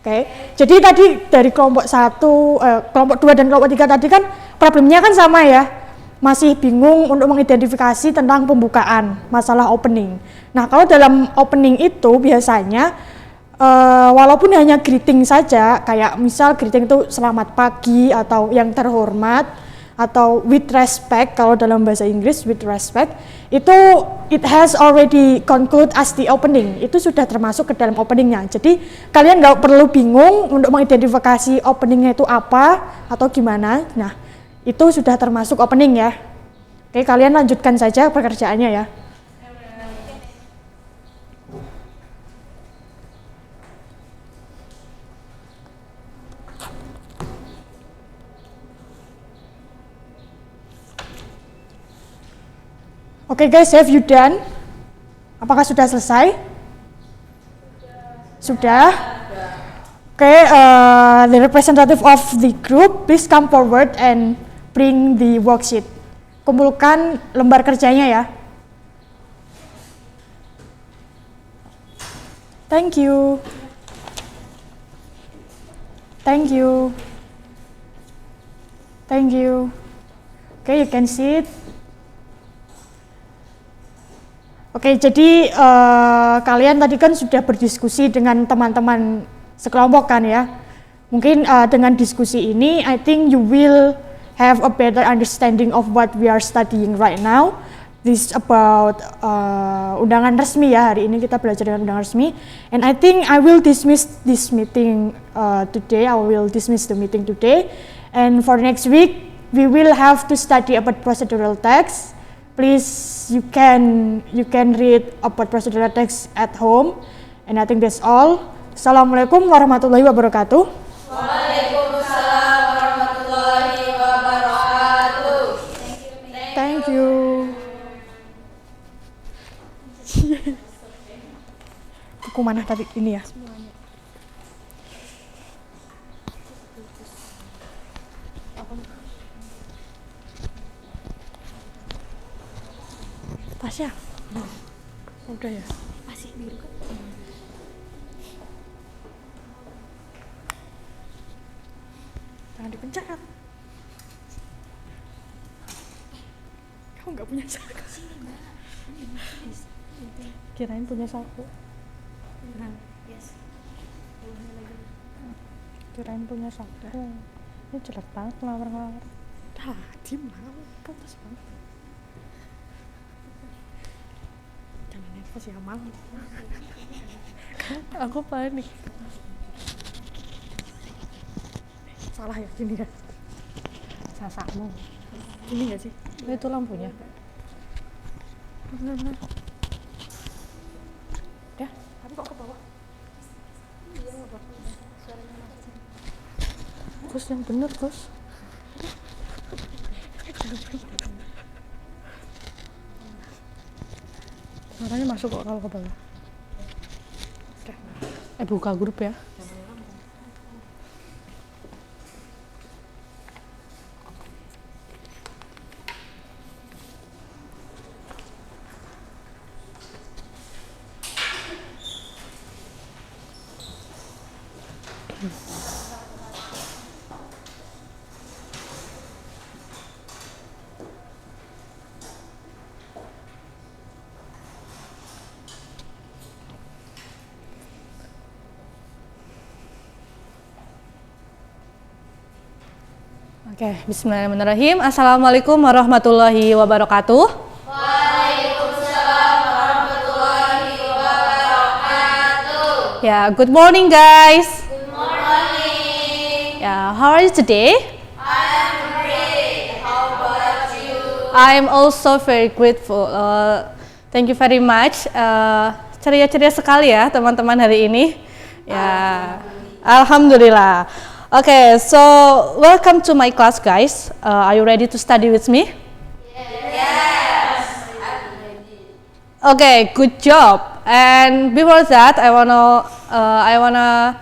Oke. Jadi tadi dari kelompok 1, kelompok 2 dan kelompok 3 tadi kan problemnya kan sama ya. Masih bingung untuk mengidentifikasi tentang pembukaan, masalah opening. Nah, kalau dalam opening itu biasanya walaupun hanya greeting saja, kayak misal greeting itu selamat pagi atau yang terhormat atau with respect, kalau dalam bahasa Inggris with respect, itu it has already conclude as the opening, itu sudah termasuk ke dalam openingnya. Jadi kalian nggak perlu bingung untuk mengidentifikasi openingnya itu apa atau gimana. Nah, itu sudah termasuk opening ya. Oke, kalian lanjutkan saja pekerjaannya ya. Oke guys, have you done? Apakah sudah selesai? Sudah. Oke, the representative of the group, please come forward and bring the worksheet. Kumpulkan lembar kerjanya ya. Thank you. Thank you. Thank you. Okay, you can sit. Oke, jadi kalian tadi kan sudah berdiskusi dengan teman-teman sekelompok kan ya. Mungkin dengan diskusi ini, I think you will have a better understanding of what we are studying right now. This about undangan resmi ya, hari ini kita belajar dengan undangan resmi. And I think I will dismiss this meeting today, I will dismiss the meeting today. And for next week, we will have to study about procedural text. Please, you can read about procedural text at home. And I think that's all. Assalamualaikum warahmatullahi wabarakatuh. Waalaikumsalam warahmatullahi wabarakatuh. Thank you. Buku mana tadi ini ya? Tasya? Udah ya? Masih biru kan? Aku nggak punya saku. Kirain punya saku. Kirain punya saku. Ini jelek banget ngelawar-ngelawar. Diem lah, putus banget. Jangan nervous ya, Mal. Aku panik. Salah ya, gini ya. Sasakmu. Gini gak sih? Itu lampunya. Bener. Ya, tapi kok ke bawah? Iya, nggak apa-apa. Suaranya masuk. Gus, yang bener, Gus. Suaranya masuk kok kalau ke bawah. Buka grup ya. Oke, bismillahirrahmanirrahim. Assalamualaikum warahmatullahi wabarakatuh. Waalaikumsalam warahmatullahi wabarakatuh. Ya, good morning guys. Good morning. Ya, how are you today? I'm great. How about you? I'm also very grateful. Thank you very much. Ceria-ceria sekali ya teman-teman hari ini. Ya, alhamdulillah. Okay, so welcome to my class, guys. Are you ready to study with me? Yes, I'm ready. Okay, good job. And before that, I wanna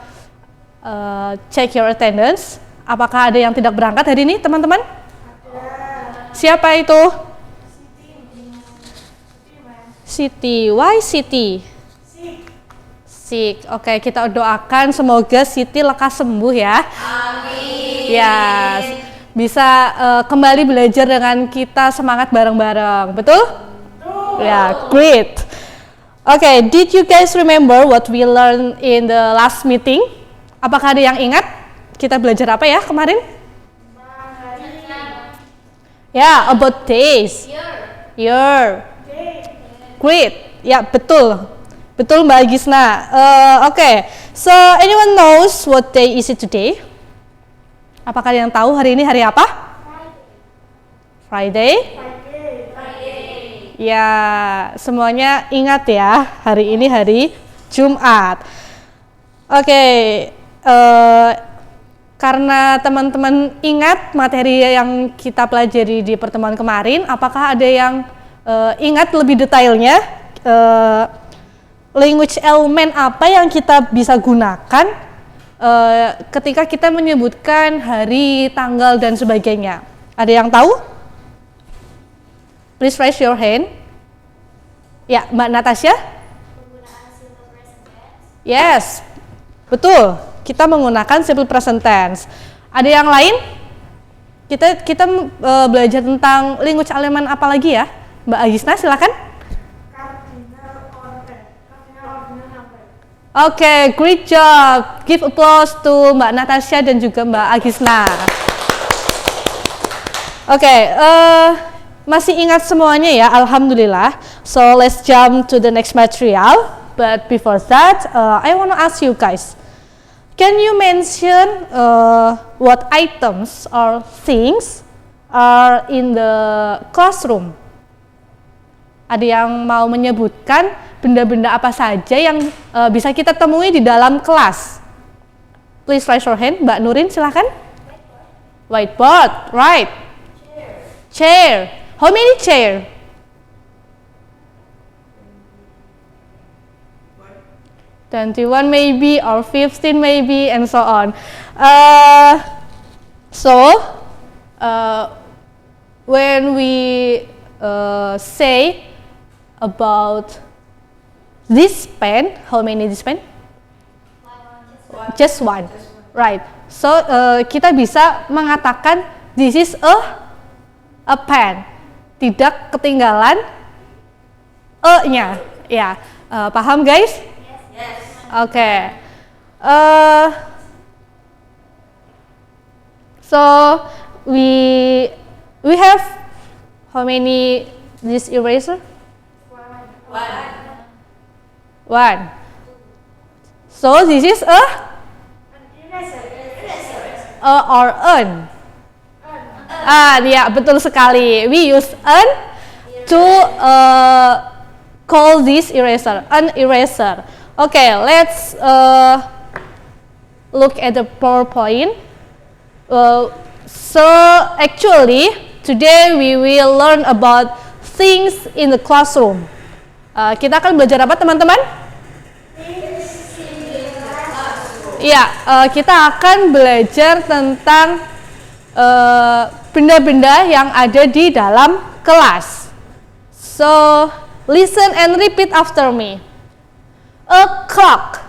check your attendance. Apakah ada yang tidak berangkat hari ini, teman-teman? Ada. Siapa itu? Siti. Why Siti? Sick. Oke, kita doakan semoga Siti lekas sembuh ya. Amin. Ya, bisa kembali belajar dengan kita semangat bareng-bareng. Betul? Betul. Ya, great. Okay, did you guys remember what we learned in the last meeting? Apakah ada yang ingat? Kita belajar apa ya kemarin? Ya, about days. Year. Great. Ya, betul. Betul Mbak Gisna. Okay. So anyone knows what day is it today? Apakah yang tahu hari ini hari apa? Friday. Ya, semuanya ingat ya. Hari ini hari Jumat. Oke. Karena teman-teman ingat materi yang kita pelajari di pertemuan kemarin, apakah ada yang ingat lebih detailnya? Language element apa yang kita bisa gunakan ketika kita menyebutkan hari, tanggal, dan sebagainya. Ada yang tahu? Please raise your hand. Ya, Mbak Natasha? Penggunaan simple present tense. Yes, betul. Kita menggunakan simple present tense. Ada yang lain? Kita belajar tentang language element apa lagi ya? Mbak Agisna, silakan. Oke, great job. Give applause to Mbak Natasha dan juga Mbak Agisna. Oke, masih ingat semuanya ya, alhamdulillah. So let's jump to the next material. But before that, I want to ask you guys, can you mention what items or things are in the classroom? Ada yang mau menyebutkan benda-benda apa saja yang bisa kita temui di dalam kelas? Please raise your hand. Mbak Nurin, silahkan. Whiteboard, right. Chair. How many chair? 21 maybe, or 15 maybe, and so on. When we say about this pen, how many this pen? Just one. Right. So kita bisa mengatakan this is a pen. tidak ketinggalan e-nya. Ya, paham guys? Yes. Oke. So we have how many this eraser? One. So this is a or an. Ya, betul sekali. We use an to call this eraser, an eraser. Okay, let's look at the PowerPoint. So actually, today we will learn about things in the classroom. Kita akan belajar apa, teman-teman? Iya, kita akan belajar tentang benda-benda yang ada di dalam kelas. So, listen and repeat after me. A clock.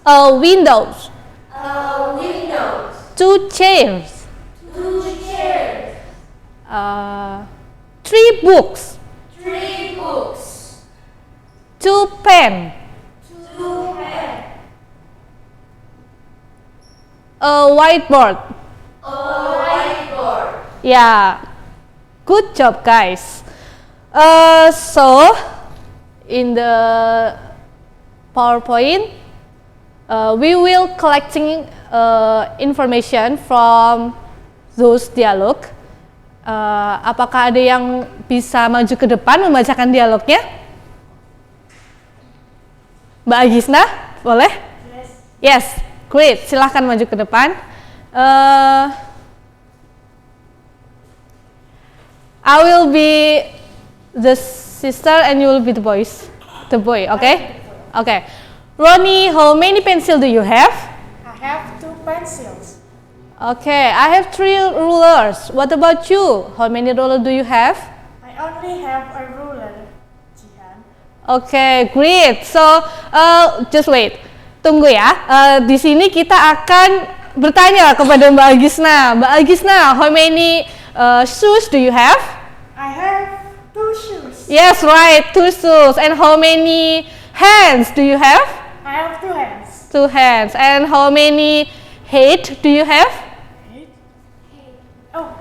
A windows. Two chairs. Three books. Two pen. A whiteboard. Yeah, good job guys. So in the PowerPoint, we will collecting information from those dialogue. Apakah ada yang bisa maju ke depan membacakan dialognya? Mbak Agisna, boleh? Yes, great. Silahkan maju ke depan. I will be the sister and you will be the boy, okay? Okay. Ronnie, how many pencils do you have? I have 2 pencils. Okay, I have 3 rulers. What about you? How many rulers do you have? I only have a ruler, Jihan. Okay, great. So, just wait. Tunggu ya. Di sini kita akan bertanya kepada Mbak Agisna. Mbak Agisna, how many shoes do you have? I have 2 shoes. Yes, right, 2 shoes. And how many hands do you have? I have 2 hands. 2 hands. And how many head do you have? Oh,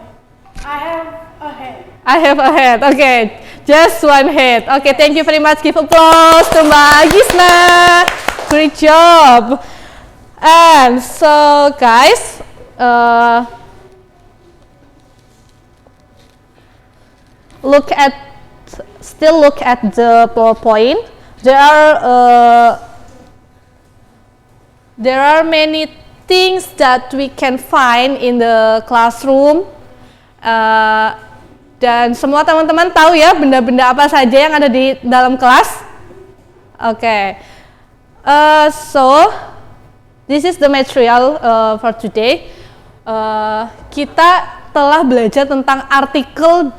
I have a head. I have a head. Okay, just 1 head. Okay, thank you very much. Give applause to Mbak Agisna. Great job. And so, guys, look at the PowerPoint. There are many things that we can find in the classroom. Dan semua teman-teman tahu ya benda-benda apa saja yang ada di dalam kelas? Okay. So this is the material for today. Kita telah belajar tentang artikel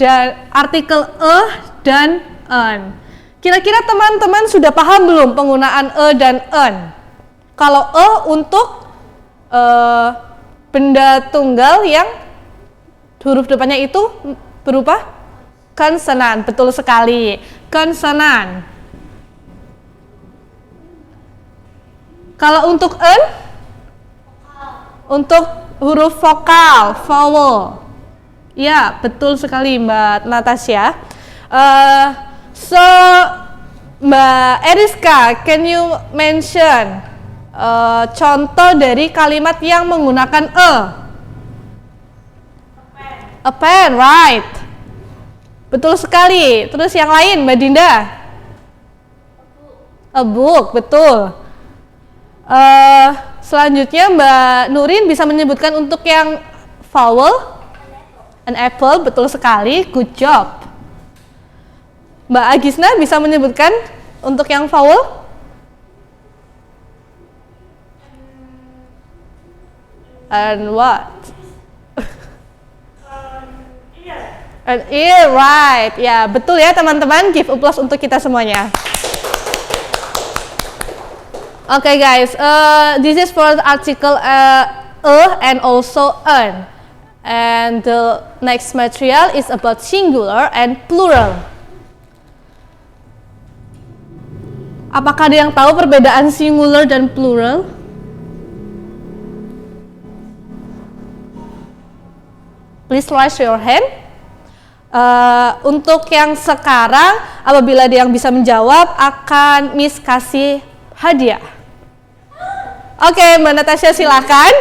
dan an. Kira-kira teman-teman sudah paham belum penggunaan dan an? Kalau untuk benda tunggal yang huruf depannya itu berupa konsonan, betul sekali, konsonan. Kalau untuk an, untuk huruf vokal, vowel. Ya, betul sekali Mbak Natasha. So, Mbak Eriska, can you mention contoh dari kalimat yang menggunakan A pen, right. Betul sekali. Terus yang lain, Mbak Dinda? A book, betul. Selanjutnya Mbak Nurin bisa menyebutkan untuk yang vowel, an apple, betul sekali, good job. Mbak Agisna bisa menyebutkan untuk yang vowel? And what? An ear, right. Ya, betul ya teman-teman. Give applause untuk kita semuanya. Okay guys, this is for the article and also an. And the next material is about singular and plural. Apakah ada yang tahu perbedaan singular dan plural? Please raise your hand. Untuk yang sekarang, apabila ada yang bisa menjawab, akan Miss kasih hadiah. Oke, Mbak Natasha silakan.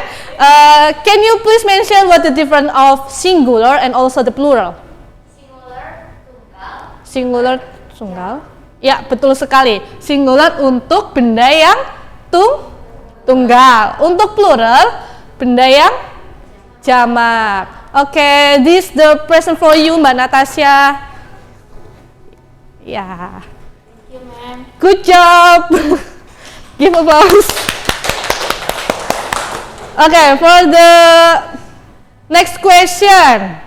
Can you please mention what the difference of singular and also the plural? Singular tunggal. Ya, betul sekali. Singular untuk benda yang tunggal. Untuk plural, benda yang jamak. Oke, this the present for you, Mbak Natasha. Ya. Thank you, ma'am. Good job. Give applause. Okay, for the next question.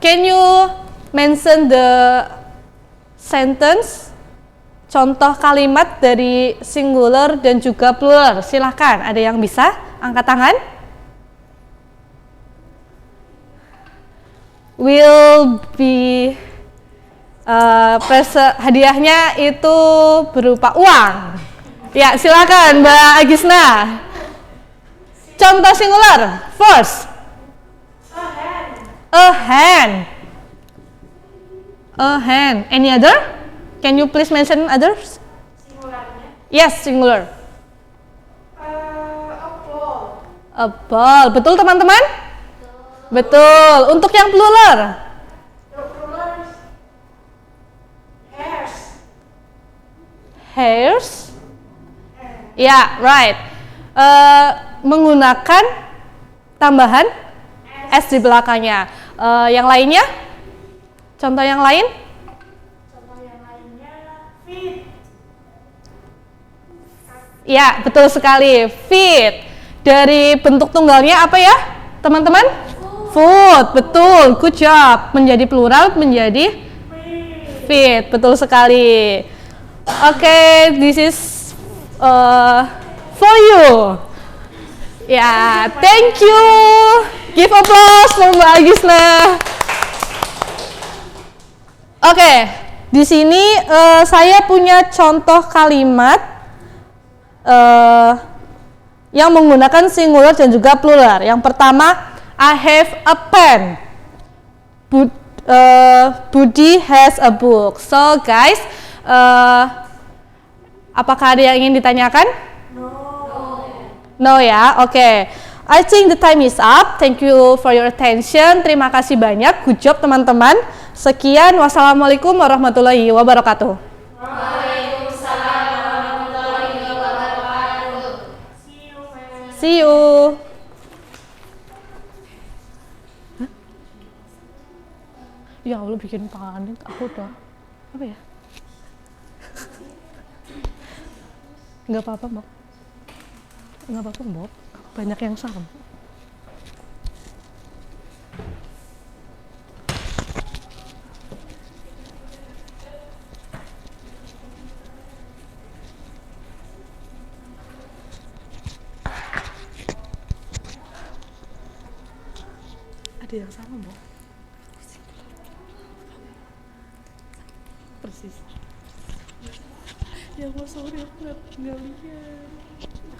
Can you mention the sentence, contoh kalimat dari singular dan juga plural? Silahkan, ada yang bisa angkat tangan? Will be hadiahnya itu berupa uang. Ya, silakan Mbak Agisna. Contoh singular, first. A hand. A hand. Any other? Can you please mention others? Singularnya. Yes, singular. A ball. A ball. Betul teman-teman? Betul. Untuk yang plural? The plural is hairs. Hairs? Ya, right. Menggunakan tambahan S di belakangnya. Yang lainnya? Contoh yang lain? Contoh yang lainnya feet. Ya, betul sekali. Feet. Dari bentuk tunggalnya apa ya, teman-teman? Foot. Betul. Good job. Menjadi plural menjadi feet. Betul sekali. Oke, this is for you. Ya, thank you. Give applause for Mbak Agisna. Oke, di sini saya punya contoh kalimat yang menggunakan singular dan juga plural. Yang pertama, I have a pen. Budi has a book. So guys, apakah ada yang ingin ditanyakan? No ya, oke. I think the time is up. Thank you for your attention. Terima kasih banyak. Good job teman-teman. Sekian. Wassalamualaikum warahmatullahi wabarakatuh. Waalaikumsalam warahmatullahi wabarakatuh. See you. Hah? Ya Allah, bikin panik aku dah. Apa ya? Nggak apa-apa, Mbak. Nggak apa-apa, Mbak. Banyak yang sama. Ada yang sama, Mbak. Persis. Ya Allah, sorry, aku nggak lihat.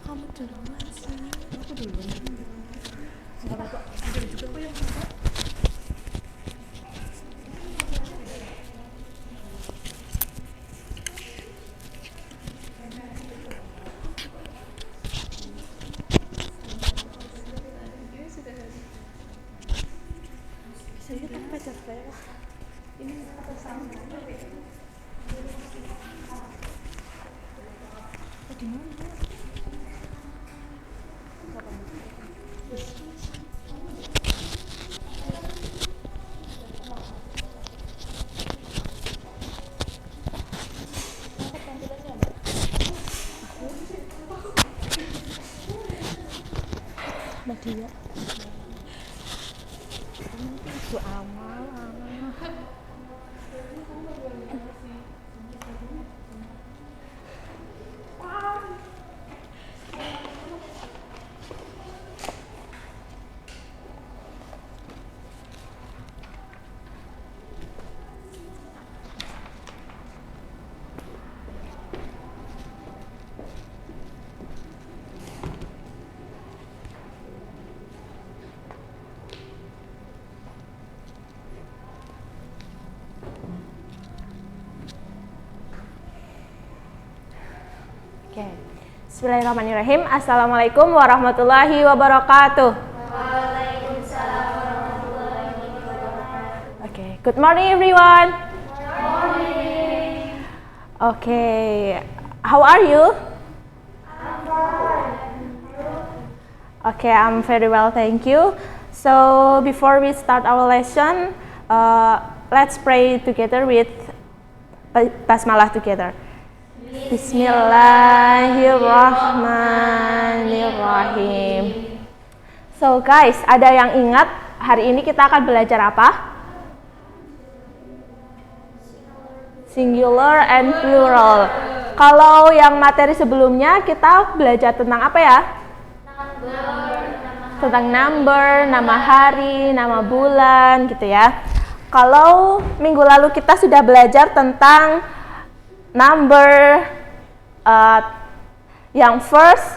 Kamu duluan sih. Aku duluan. Nggak apa-apa. Ada juga kok yang sama. Saya tanpa capek. Ini apa sama? Di mana? Dia itu amal. Bismillahirrahmanirrahim. Assalamualaikum warahmatullahi wabarakatuh. Okay, good morning everyone. Okay, how are you? Okay, I'm very well, thank you. So before we start our lesson, let's pray together with basmalah together. Bismillahirrahmanirrahim. So guys, ada yang ingat hari ini kita akan belajar apa? Singular and plural. Kalau yang materi sebelumnya kita belajar tentang apa ya? Tentang number, nama hari, nama bulan gitu ya. Kalau minggu lalu kita sudah belajar tentang number yang first,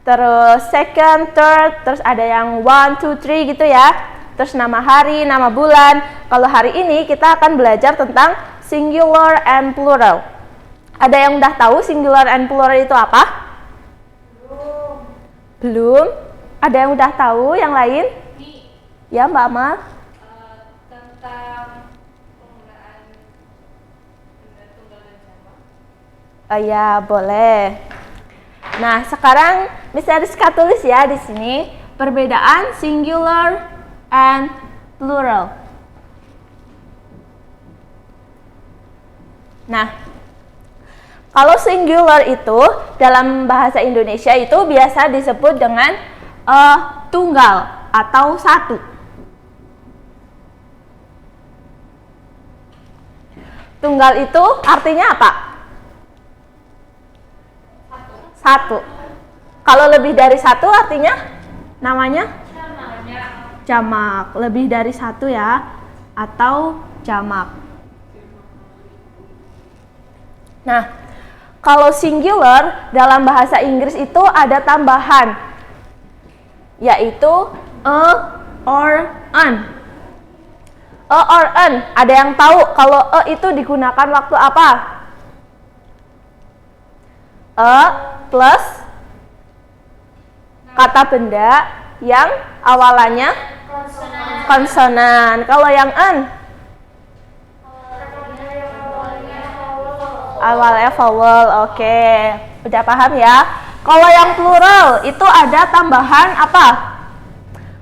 terus second, third, terus ada yang 1, 2, 3 gitu ya. Terus nama hari, nama bulan. Kalau hari ini kita akan belajar tentang singular and plural. Ada yang udah tahu singular and plural itu apa? Belum? Ada yang udah tahu yang lain? Ya Mbak Amal? Tentang penggunaan benda tunggal dan jamak. Ya boleh. Nah sekarang Miss Rizka tulis ya di sini perbedaan singular and plural. Nah, kalau singular itu dalam bahasa Indonesia itu biasa disebut dengan tunggal atau satu. Tunggal itu artinya apa? Satu. Kalau lebih dari satu artinya namanya? Jamak. Lebih dari satu ya, atau jamak. Nah, kalau singular dalam bahasa Inggris itu ada tambahan, yaitu a or an. A or an, ada yang tahu kalau a itu digunakan waktu apa? A plus kata benda yang awalannya konsonan. Kalau yang an? Awalnya vowel, oke. Udah paham ya? Kalau yang plural itu ada tambahan apa?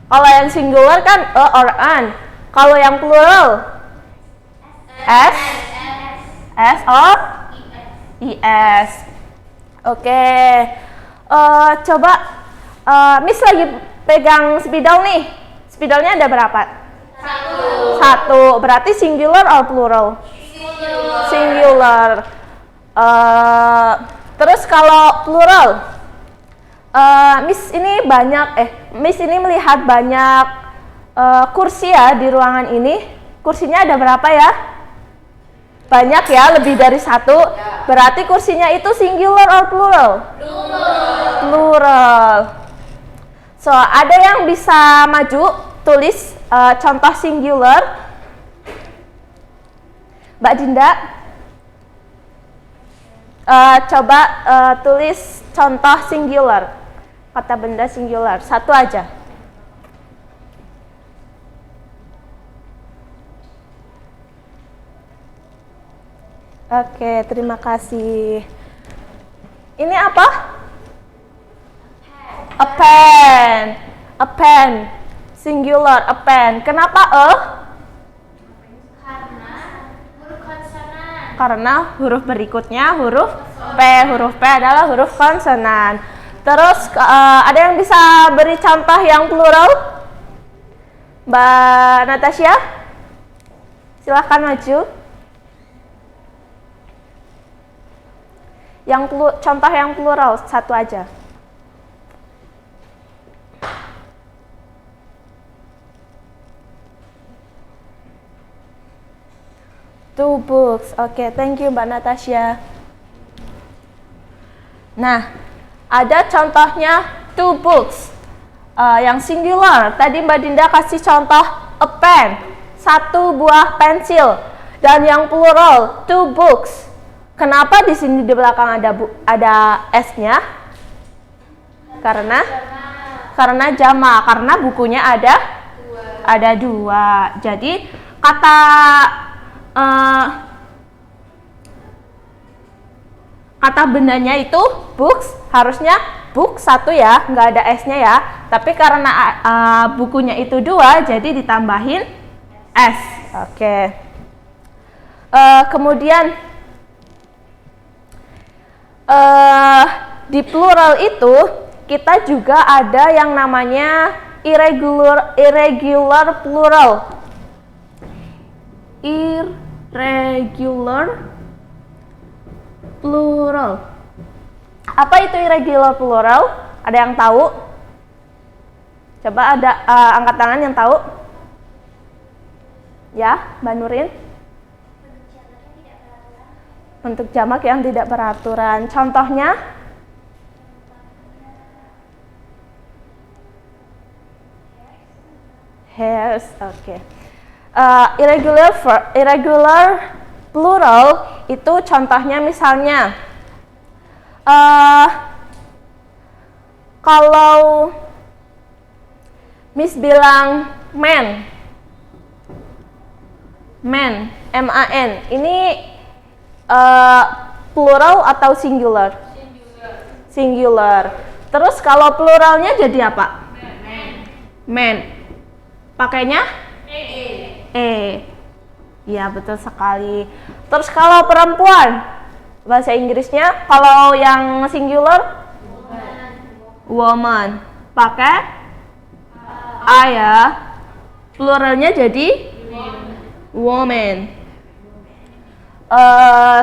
Kalau yang singular kan a or an. Kalau yang plural s or es. Oke. Coba Miss lagi pegang spidol nih. Spidolnya ada berapa? Satu. Berarti singular or plural? Singular. Terus kalau plural, Miss ini Miss ini melihat banyak kursi ya di ruangan ini. Kursinya ada berapa ya? Banyak ya, lebih dari satu. Berarti kursinya itu singular or plural? Plural. So ada yang bisa maju tulis contoh singular? Mbak Dinda? Coba tulis contoh singular, kata benda singular, satu aja. Oke, terima kasih. Ini apa? A pen. A pen. Singular, a pen. Kenapa a? Karena huruf berikutnya huruf P. Huruf P adalah huruf konsonan. Terus ada yang bisa beri contoh yang plural? Mbak Natasha? Silahkan maju. Contoh yang plural, satu aja. Two books. Oke, thank you Mbak Natasha. Nah, ada contohnya two books. Yang singular, tadi Mbak Dinda kasih contoh a pen, satu buah pensil. Dan yang plural, two books. Kenapa di sini di belakang ada S-nya? Karena jamak, karena bukunya ada dua. Jadi kata bendanya itu books, harusnya book satu ya, nggak ada s-nya ya. Tapi karena bukunya itu dua, jadi ditambahin s. Oke. Kemudian di plural itu kita juga ada yang namanya irregular plural. Irregular plural. Apa itu irregular plural? Ada yang tahu? Coba ada angkat tangan yang tahu? Ya, Mbak Nurin? Bentuk jamak yang tidak beraturan. Contohnya? Hairs, oke. Irregular plural itu contohnya misalnya kalau Miss bilang man, M-A-N, ini plural atau singular? Singular. Terus kalau pluralnya jadi apa? Man. Pakainya? Iya, betul sekali. Terus kalau perempuan, bahasa Inggrisnya kalau yang singular? Woman. Pakai A ya. Pluralnya jadi woman.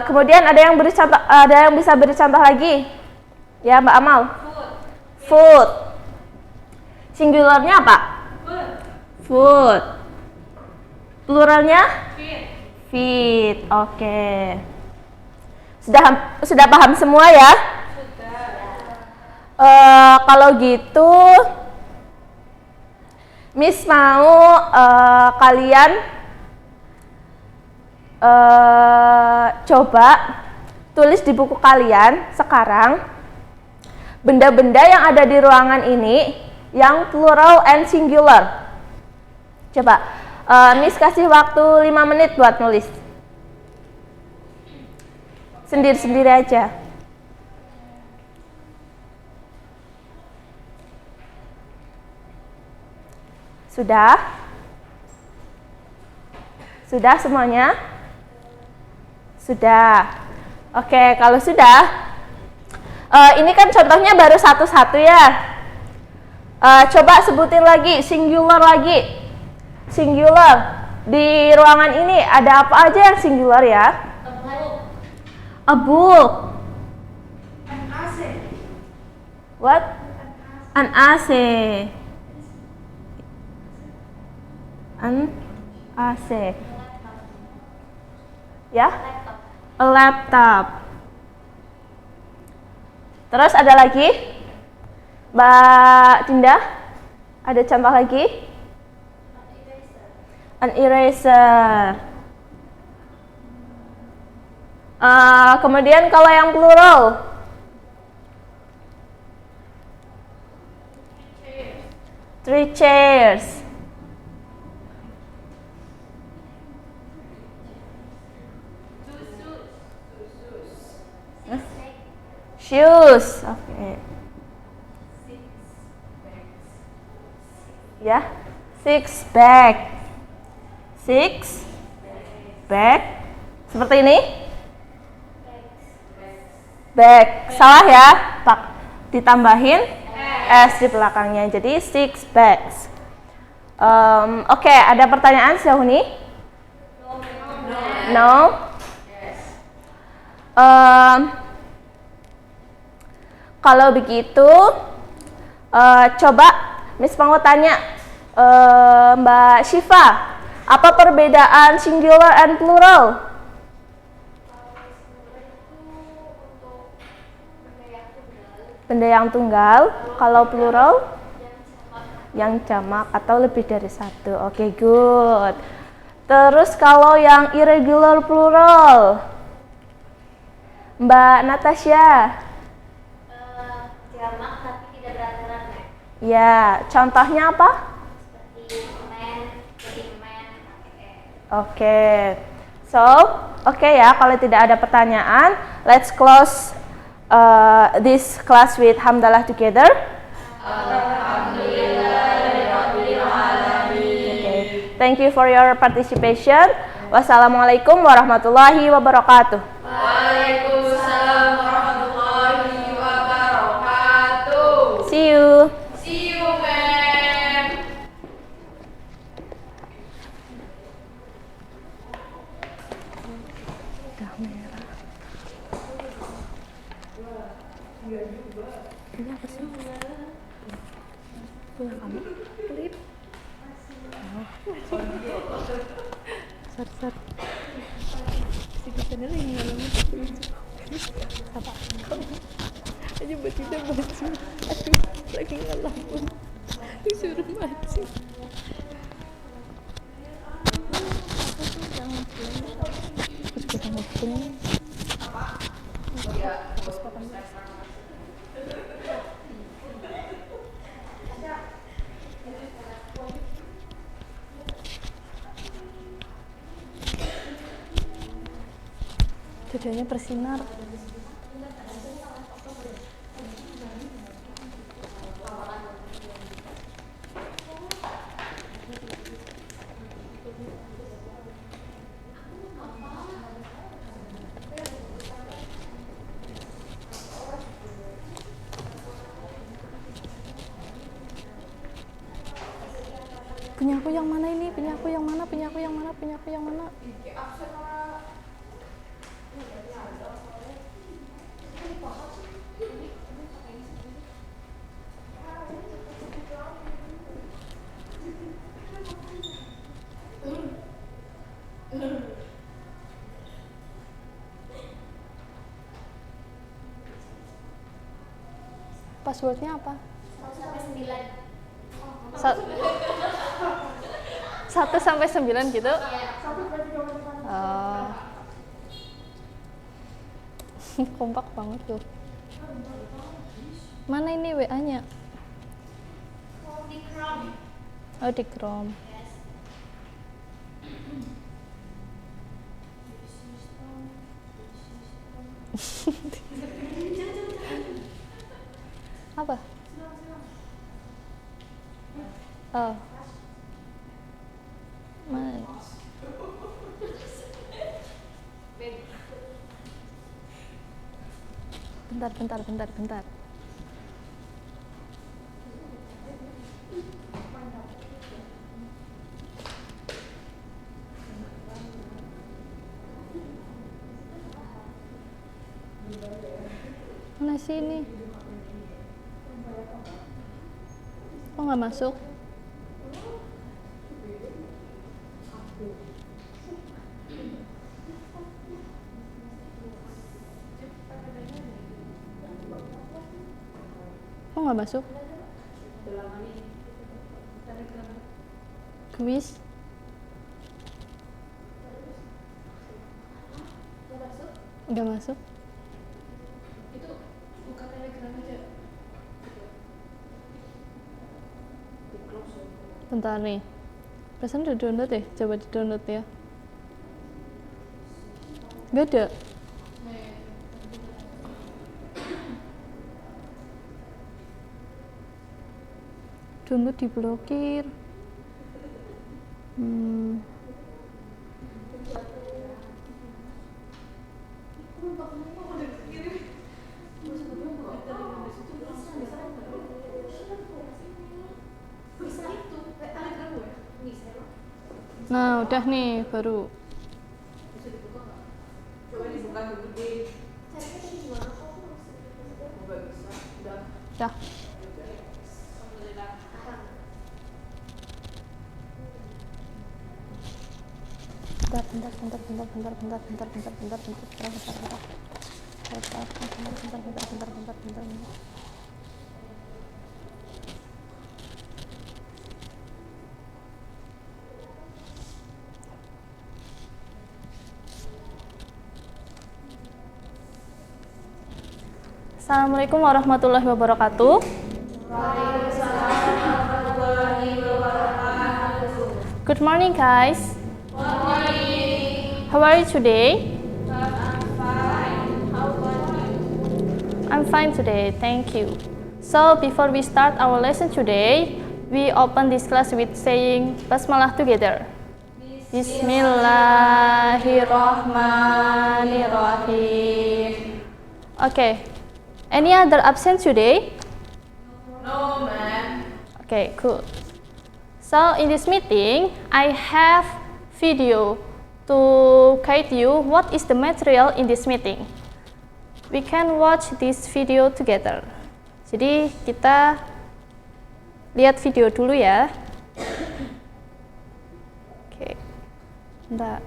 Kemudian ada yang bisa beri contoh lagi? Ya, Mbak Amal. Food. Singularnya apa? Food. Pluralnya? Feet. Oke. Sudah paham semua ya? Kalau gitu, Miss mau kalian coba tulis di buku kalian sekarang benda-benda yang ada di ruangan ini yang plural and singular. Coba, Miss kasih waktu 5 menit buat nulis. Sendiri-sendiri aja. Sudah? Sudah semuanya? Sudah. Oke, kalau sudah, ini kan contohnya baru satu-satu ya. Coba sebutin lagi, singular lagi. Singular. Di ruangan ini ada apa aja yang singular ya? A book. An AC. What? An AC. An AC. Ya? A laptop. Terus ada lagi? Mbak Dinda? Ada contoh lagi? An eraser. Kemudian kalau yang plural? Three chairs. Shoes. Oke. Ya. 6 bag. 6 bag. Seperti ini? Bag. Salah ya? Pak. Ditambahin S di belakangnya. Jadi 6 bags. Oke, ada pertanyaan sejauh ini? No? Kalau begitu, coba Miss mau tanya Mbak Syifa, apa perbedaan singular and plural? Benda yang tunggal. Kalau plural? Yang jamak atau lebih dari satu. Oke, good. Terus kalau yang irregular plural? Mbak Natasha? Jamak tapi tidak beraturan. Ya, contohnya apa? Oke. So, oke ya, kalau tidak ada pertanyaan, let's close this class with hamdalah together. Okay. Thank you for your participation. Wassalamualaikum warahmatullahi wabarakatuh. Waalaikumsalam warahmatullahi wabarakatuh. See you. See you, ma'am. Jadinya bersinar. Punya aku yang mana ini? Punya aku yang mana? Punya aku yang mana? Punya aku yang mana? Passwordnya apa? 1 sampai 9 gitu? Oh. Kompak banget tuh. Mana ini WA-nya? Oh, di Chrome. Apa? Oh. Mana? Bentar. Mana sih ini? Kok nggak masuk? Kok nggak masuk? Quiz. Nggak masuk. Itu buka Telegram aja. Bentar nih. Perasaan udah download deh. Coba di download ya. Gak ada. Download diblokir. Nah, udah nih baru. Dah. Bentar. Assalamualaikum warahmatullahi wabarakatuh. Waalaikumsalam Good morning, guys. Good morning. How are you today? I'm fine. How about you? I'm fine today, thank you. So, before we start our lesson today, we open this class with saying Basmalah together. Bismillahirrahmanirrahim. Okay. Any other absent today? No, ma'am. Okay, cool. So in this meeting, I have video to guide you what is the material in this meeting. We can watch this video together. Jadi kita lihat video dulu ya. Oke. Bentar.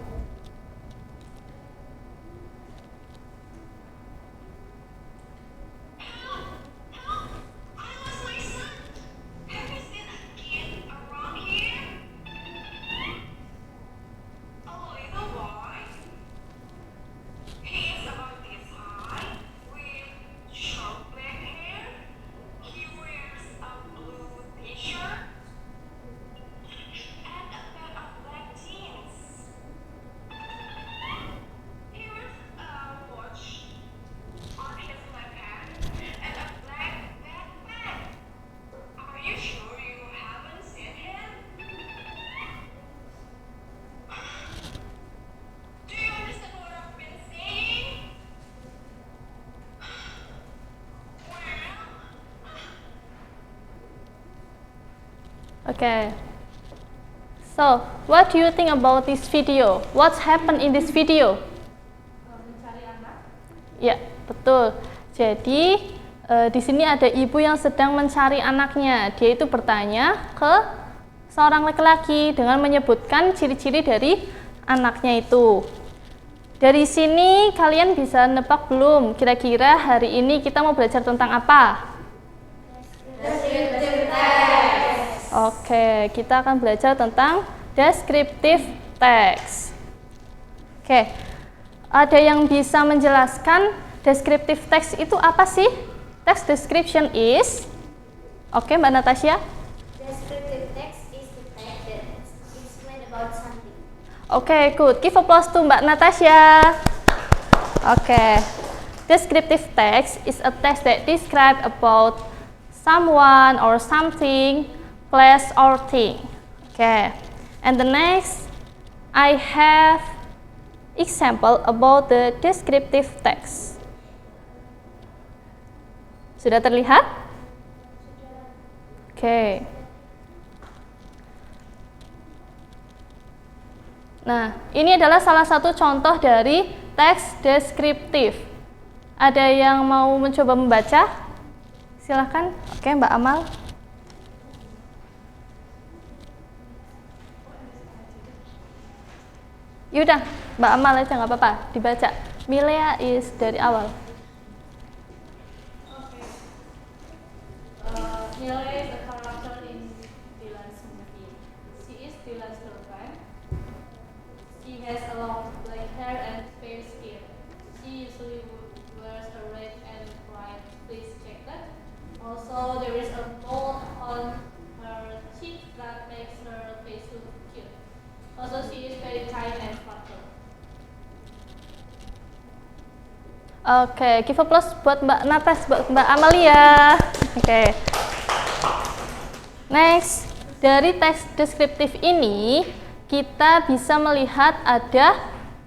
Okay. So, what do you think about this video? What's happened in this video? Mencari anak. Ya, betul. Jadi, di sini ada ibu yang sedang mencari anaknya. Dia itu bertanya ke seorang laki-laki dengan menyebutkan ciri-ciri dari anaknya itu. Dari sini kalian bisa nebak belum? Kira-kira hari ini kita mau belajar tentang apa? Descriptive text. Oke, kita akan belajar tentang descriptive text. Oke, ada yang bisa menjelaskan descriptive text itu apa sih? Text description is, oke Mbak Natasha? Descriptive text is the text that explain about something. Oke, good. Give applause to Mbak Natasha. Oke, descriptive text is a text that describe about someone or something, place or thing. Okay, and the next I have example about the descriptive text. Sudah terlihat? Okay. Nah, ini adalah salah satu contoh dari teks deskriptif. Ada yang mau mencoba membaca? Silahkan. Oke, Mbak Amal. Yaudah, Mbak Amal aja nggak apa-apa, dibaca. Milea is dari awal. Milea is a character in Dylan's movie. She is Dylan's girlfriend. She has a long black hair and fair skin. She usually wears a red and white fleece jacket. Also, there is a mole on her cheek that makes her face look cute. Also, she is very kind and thoughtful. Oke, give applause buat Mbak Natas, buat Mbak Amalia. Oke. Next, dari teks deskriptif ini kita bisa melihat ada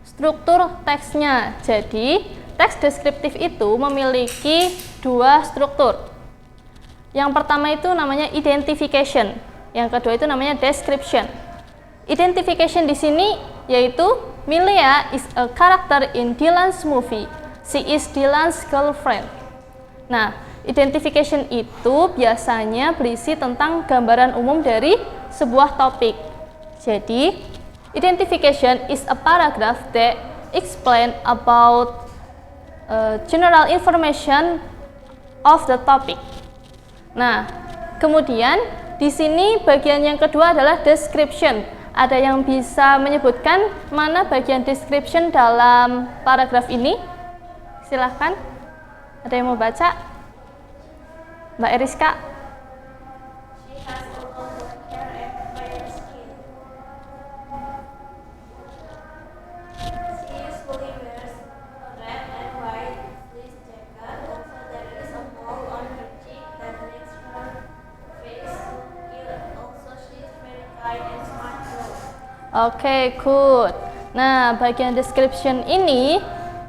struktur teksnya. Jadi, teks deskriptif itu memiliki dua struktur. Yang pertama itu namanya identification, yang kedua itu namanya description. Identification di sini yaitu Milea is a character in Dylan's movie. She is Dylan's girlfriend. Nah, identification itu biasanya berisi tentang gambaran umum dari sebuah topik. Jadi, identification is a paragraph that explain about general information of the topic. Nah, kemudian di sini bagian yang kedua adalah description. Ada yang bisa menyebutkan mana bagian description dalam paragraf ini? Silahkan. Ada yang mau baca? Mbak Eriska. She has a long black hair and fair skin. Oke, good. Nah, bagian description ini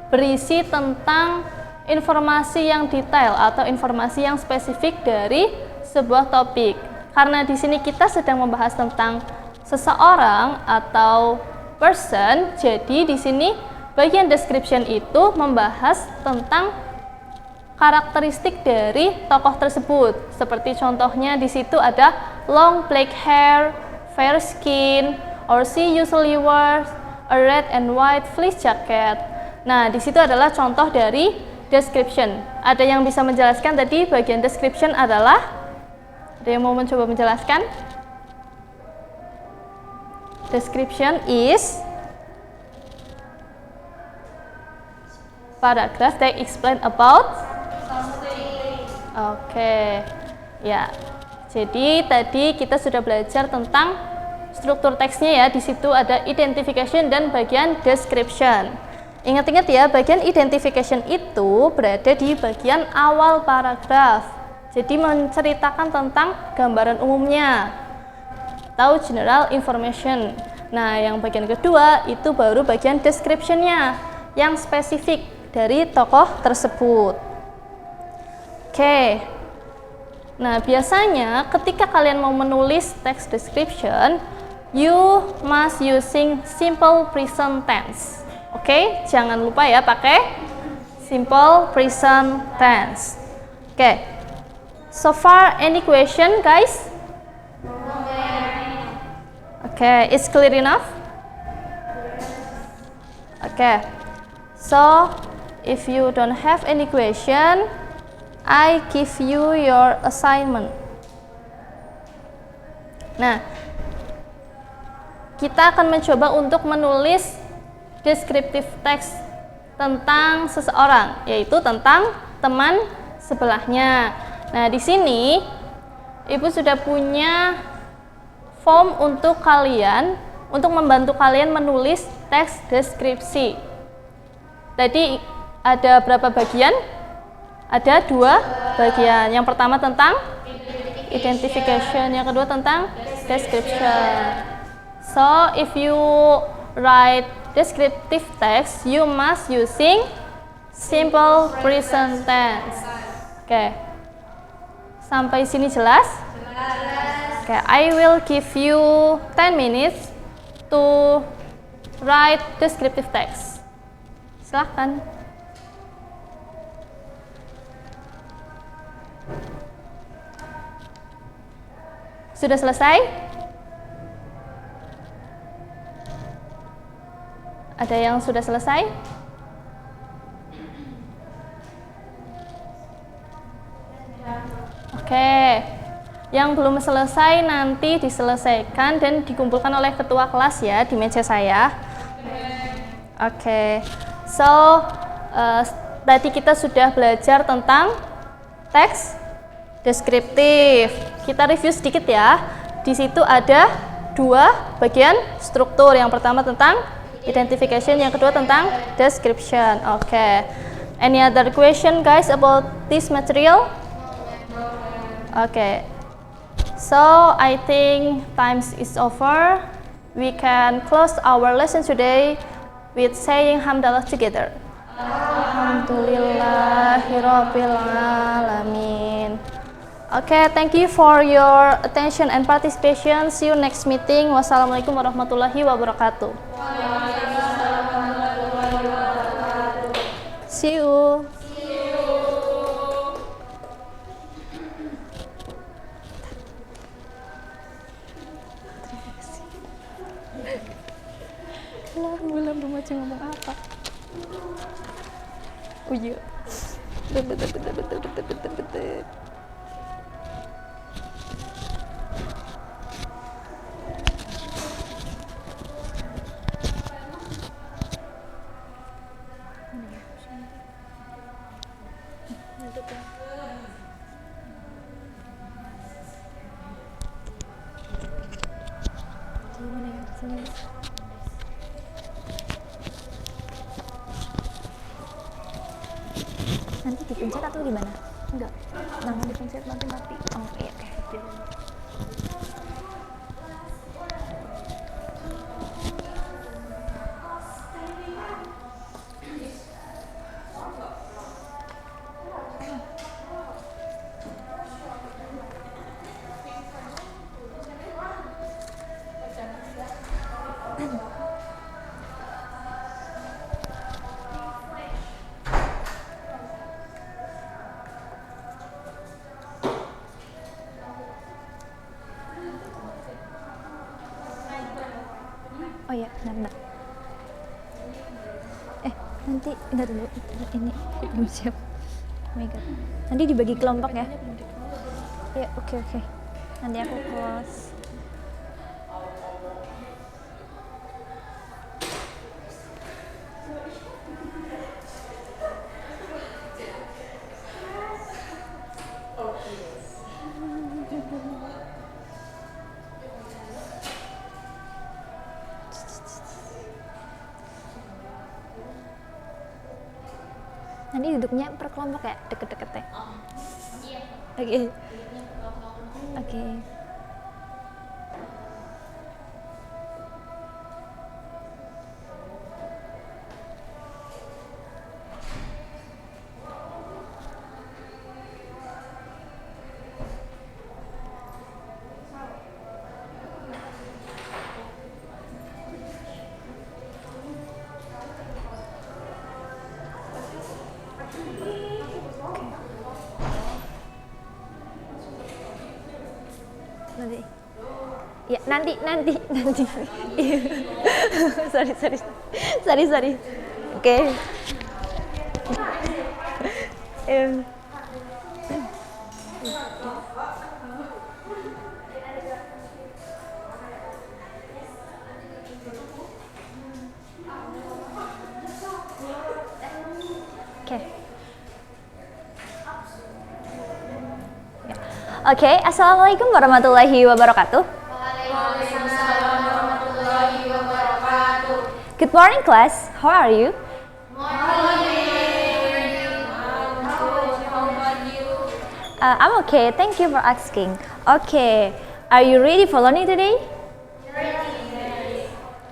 berisi tentang informasi yang detail atau informasi yang spesifik dari sebuah topik. Karena di sini kita sedang membahas tentang seseorang atau person, jadi di sini bagian description itu membahas tentang karakteristik dari tokoh tersebut. Seperti contohnya di situ ada long black hair, fair skin, or she usually wears a red and white fleece jacket. Nah, di situ adalah contoh dari description. Ada yang bisa menjelaskan tadi bagian description adalah? Ada yang mau mencoba menjelaskan? Description is paragraph that explain about something. Oke. Ya. Jadi tadi kita sudah belajar tentang struktur teksnya ya. Di situ ada identification dan bagian description. Ingat-ingat ya, bagian identification itu berada di bagian awal paragraf. Jadi menceritakan tentang gambaran umumnya atau general information. Nah, yang bagian kedua itu baru bagian description-nya yang spesifik dari tokoh tersebut. Oke. Nah, biasanya ketika kalian mau menulis text description, you must using simple present tense. Oke, jangan lupa ya pakai simple present tense. Oke. So far, any question, guys? Okay, it's clear enough? Okay. So, if you don't have any question, I give you your assignment. Nah, kita akan mencoba untuk menulis descriptive text tentang seseorang, yaitu tentang teman sebelahnya. Nah, di sini Ibu sudah punya form untuk kalian, untuk membantu kalian menulis teks deskripsi. Tadi ada berapa bagian? Ada 2 bagian. Yang pertama tentang identification, yang kedua tentang description. So, if you write descriptive text, you must using simple present tense. Oke. Sampai sini jelas? Jelas. Okay, I will give you 10 minutes to write descriptive text. Silahkan. Sudah selesai? Ada yang sudah selesai? Oke, yang belum selesai nanti diselesaikan dan dikumpulkan oleh ketua kelas ya di meja saya. Oke, so tadi kita sudah belajar tentang teks deskriptif. Kita review sedikit ya. Di situ ada 2 bagian struktur. Yang pertama tentang identification, yang kedua tentang description. Oke. Any other question guys about this material? Okay, so I think time is over. We can close our lesson today with saying hamdalah together. Alhamdulillahirabbil alamin. Okay, thank you for your attention and participation. See you next meeting. Wassalamualaikum warahmatullahi wabarakatuh. See you. Belum baca ngomong apa? Oh iya. Betul. Nanti dipencet atau gimana? Enggak. Nah, dipencet nanti mati. Oh, iya. Oh ya, bentar. Nanti enggak dulu. Ini aku belum siap. Oh my god. Nanti dibagi kelompok ya. Ya, oke. Nanti aku close. Nanti duduknya per kelompok ya, deket-deket ya. Oke. Nanti. sorry. Oke. Oke, assalamualaikum warahmatullahi wabarakatuh. Good morning, class. How are you? I'm okay. Thank you for asking. Okay, are you ready for learning today?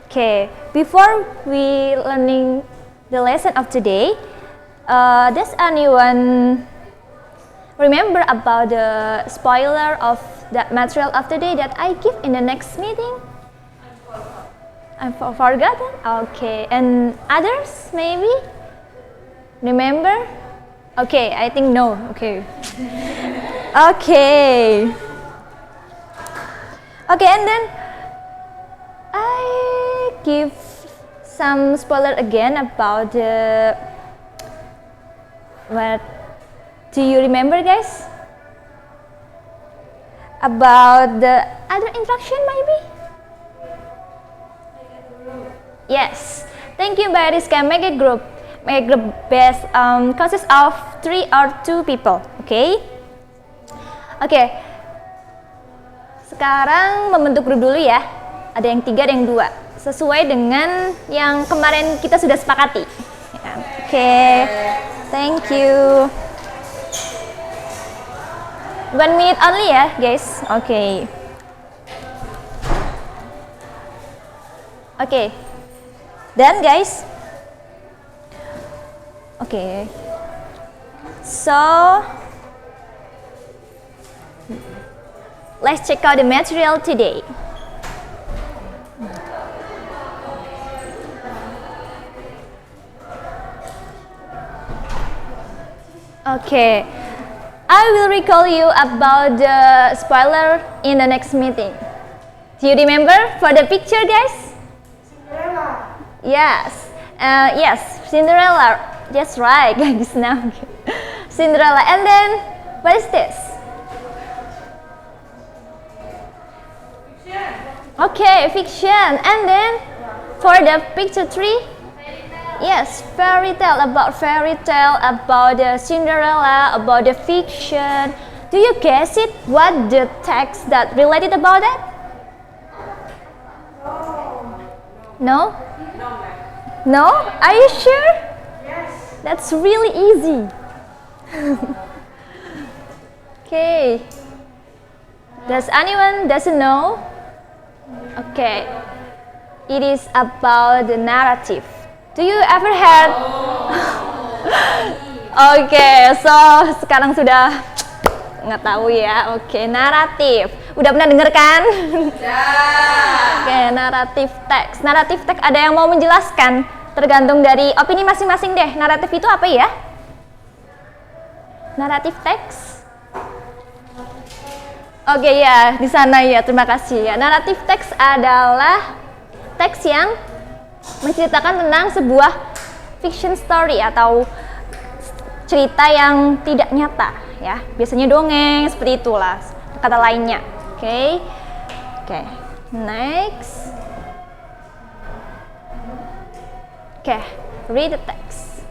Okay, before we learning the lesson of today, does anyone remember about the spoiler of the material of today that I give in the next meeting? I'm forgotten? Okay, and others maybe? Remember? Okay, I think no. Okay. Okay, and then I give some spoiler again about the what do you remember, guys? About the other instruction maybe? Yes, thank you, Bariska. Make a group best consists of 3 or 2 people. Okay? Okay. Sekarang membentuk grup dulu ya. Ada yang 3, ada yang 2. Sesuai dengan yang kemarin kita sudah sepakati. Okay. Thank you. 1 minute only ya, guys. Okay. Okay. Then guys, okay, so let's check out the material today. Okay, I will recall you about the spoiler in the next meeting. Do you remember for the picture, guys? Yes, Cinderella. That's right, guys. Now, Cinderella. And then, what is this? Fiction. Okay, fiction. And then, for the picture 3, yes, fairy tale about the Cinderella, about the fiction. Do you guess it? What the text that related about that? No? No? Are you sure? Yes. That's really easy. Okay. Does anyone doesn't know? Okay. It is about the narrative. Do you ever heard? Okay, so sekarang sudah nggak tahu ya. Oke, naratif. Udah pernah denger kan? Oke, naratif teks. Naratif teks ada yang mau menjelaskan? Tergantung dari opini masing-masing deh. Naratif itu apa ya? Naratif teks? Oke ya, di sana ya. Terima kasih ya. Naratif teks adalah teks yang menceritakan tentang sebuah fiction story atau cerita yang tidak nyata ya. Biasanya dongeng seperti itulah kata lainnya. Oke. Next. Read the text.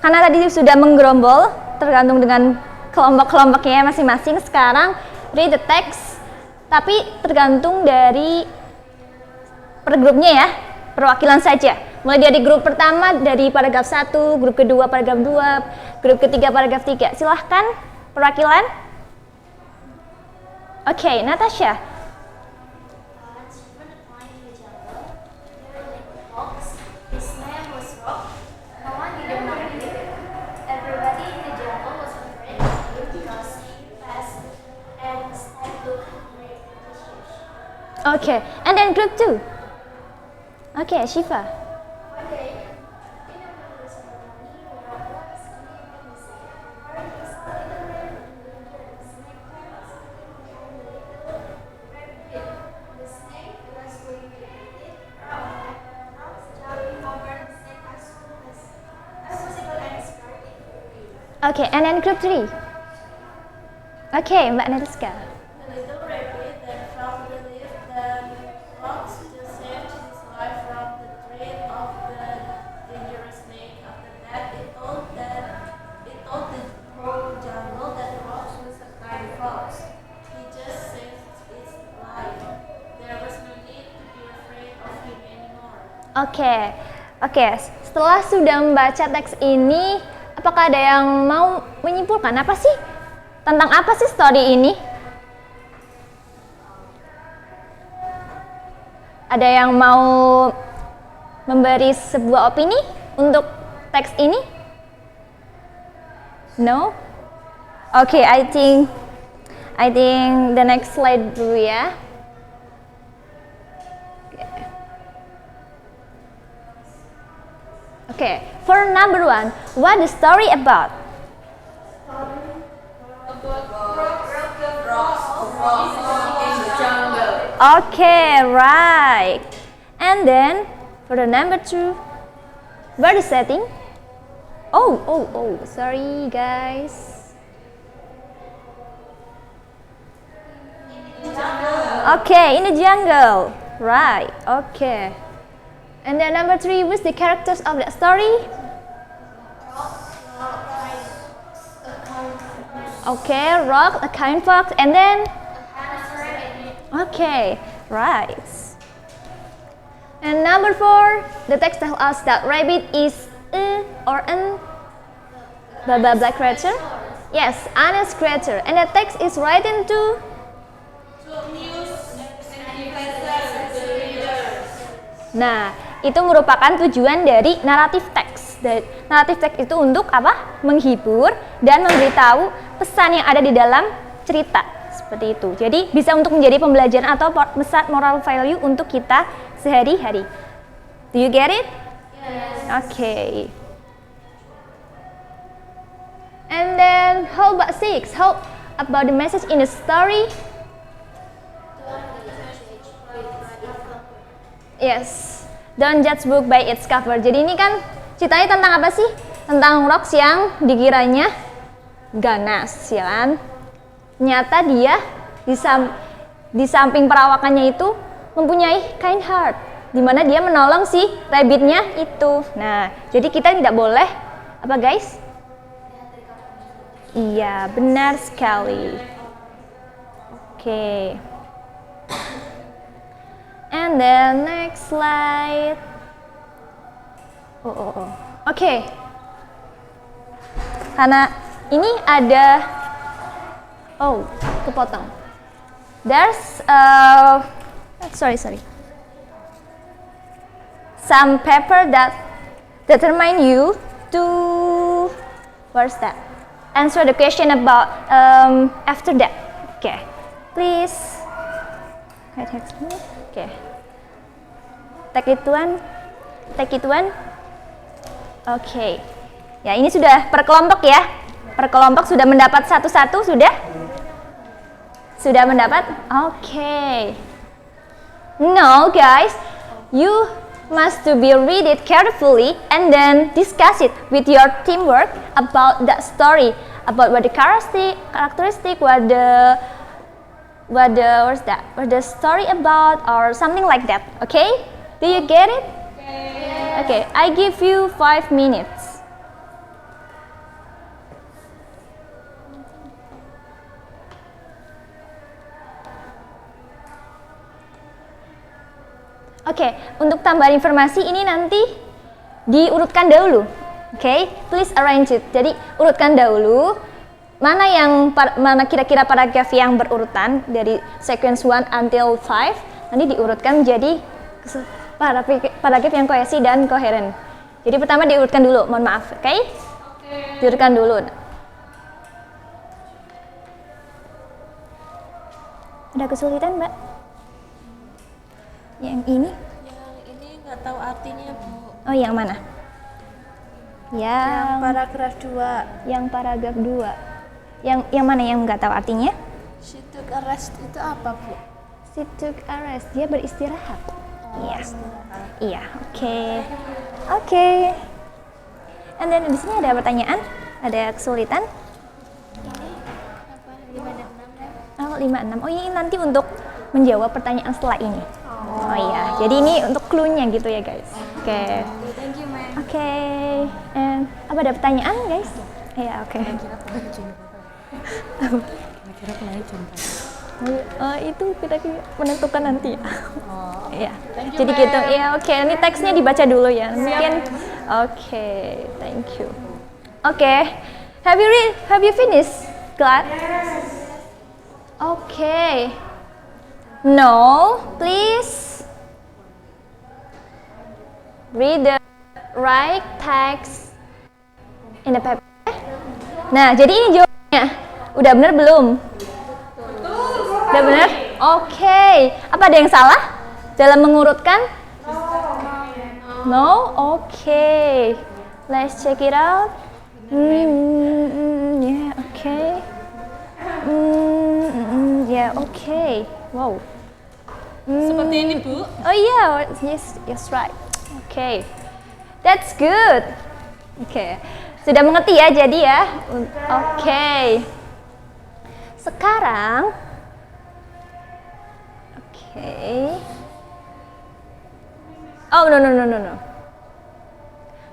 Karena tadi sudah menggerombol tergantung dengan kelompok-kelompoknya masing-masing. Sekarang read the text, tapi tergantung dari per grupnya ya, perwakilan saja. Mulai dari grup pertama dari paragraf 1, grup kedua paragraf 2, grup ketiga paragraf 3. Silahkan perwakilan. Oke, Natasha. His name was Rock. No one didn't know him. Everybody in the jungle was afraid of him because he fast and Snake looked very vicious. Okay, and then group 2. Okay, Shiva. One day, in the middle of the ceremony, Rock was sleeping in the sand. Where he saw a little rabbit. The snake was sleeping behind the little rabbit. The snake was going to eat it. Rock jumping over the snake as soon as possible and scared it away. Okay, and then group 3. Okay, Mbak Nariska. The little rabbit then found the leaf that rocks to save his life from the threat of the dangerous snake. After that, it told the whole jungle that Rocks was a kind fox. He just saved its life. There was no need to be afraid of him anymore. Oke. Setelah sudah membaca teks ini, apakah ada yang mau menyimpulkan apa sih? Tentang apa sih story ini? Ada yang mau memberi sebuah opini untuk teks ini? No? Oke, I think the next slide dulu ya. Okay, for number 1, what the story about? Okay, right. And then for the number 2, what is setting? Oh, sorry guys. Okay, in the jungle. Right, okay. And then number 3, what's the characters of that story? Okay, Rock, a kind fox, and then? Okay, right. And number 4, the text tells us that rabbit is a or an blah blah blah creature. Yes, honest creature. And the text is written to Nah, itu merupakan tujuan dari naratif teks. Naratif teks itu untuk apa? Menghibur dan memberitahu pesan yang ada di dalam cerita. Seperti itu. Jadi bisa untuk menjadi pembelajaran atau pesan moral value untuk kita sehari-hari. Do you get it? Yes. Okay. And then how about 6? How about the message in the story? Yes, don't judge book by its cover. Jadi ini kan ceritanya tentang apa sih? Tentang Rocks yang dikiranya ganas, ya kan? Ternyata dia di samping perawakannya itu mempunyai kind heart, di mana dia menolong si rabbitnya itu. Nah, jadi kita tidak boleh apa guys? Iya, benar sekali. Oke. And then next slide. Oke. Karena ini ada kepotong. There's sorry. Some paper that determine you to where's that? Answer the question about after that. Okay. Please. Okay. Take it one. Okay. Ya, ini sudah per kelompok ya. Per kelompok sudah mendapat satu-satu sudah? Sudah mendapat? Okay. No, guys. You must to be read it carefully and then discuss it with your teamwork about that story, about what the characteristic, what the story about, or something like that. Okay? Do you get it? Okay, I give you 5 minutes. Oke, untuk tambahan informasi ini nanti diurutkan dahulu. Oke, please arrange it. Jadi urutkan dahulu mana kira-kira paragraf yang berurutan dari sequence 1 until 5, nanti diurutkan menjadi paragraf yang kohesi dan koheren. Jadi pertama diurutkan dulu, mohon maaf, oke? Diurutkan dulu. Ada kesulitan, Mbak? Yang ini? Yang ini nggak tahu artinya, Bu. Oh, yang mana? Yang paragraf 2. Yang paragraf 2. Yang mana yang nggak tahu artinya? She took a rest itu apa, Bu? She took a rest. Dia beristirahat. Iya. Iya, oke. Oke. And then di sini ada pertanyaan? Ada kesulitan? Oh, 5-6. Oh, ini nanti untuk menjawab pertanyaan setelah ini. Oh iya, jadi ini untuk clue-nya gitu ya guys. Oke. Thank you, ma'am. Oke. And apa ada pertanyaan guys? Iya, oke. Itu kita menentukan nanti. Iya. Jadi gitu. Iya, oke. Ini teksnya dibaca dulu ya. Mungkin. Oke, thank you. Oke. Have you finished, Glad? Oke. No, please read the right text in the paper. Nah, jadi ini jawabannya. Udah benar belum? Udah benar? Oke. Apa ada yang salah dalam mengurutkan? No? Oke. Let's check it out. Yeah, okay. Yeah, okay. Wow. Seperti ini, Bu. Oh iya, yes right. Okay, that's good. Okay, sudah mengerti ya jadi ya. Okay. Sekarang, okay. Oh no.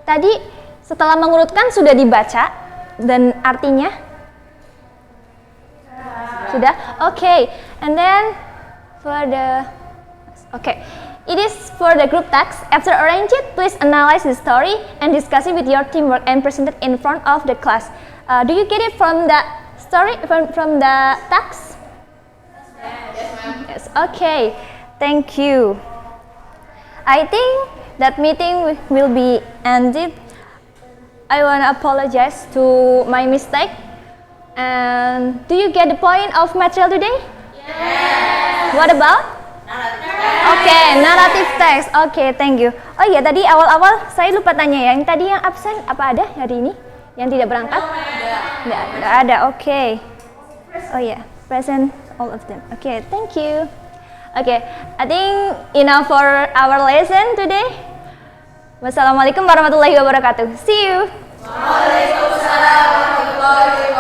Tadi setelah mengurutkan sudah dibaca dan artinya sudah. Okay, and then for the it is for the group text. After arrange it, please analyze the story and discuss it with your teamwork and present it in front of the class. Do you get it from the story, from the text? Yes, ma'am. Yes, okay. Thank you. I think that meeting will be ended. I want to apologize to my mistake. And do you get the point of material today? Yes. What about? Oke, narrative text. Oke, thank you. Oh iya, tadi awal-awal saya lupa tanya ya. Yang tadi yang absen apa ada hari ini? Yang tidak berangkat? Nggak ada. Oke. Oh iya, present all of them. Oke, thank you. Oke, I think enough for our lesson today. Wassalamualaikum warahmatullahi wabarakatuh. See you. Waalaikumsalam warahmatullahi wabarakatuh.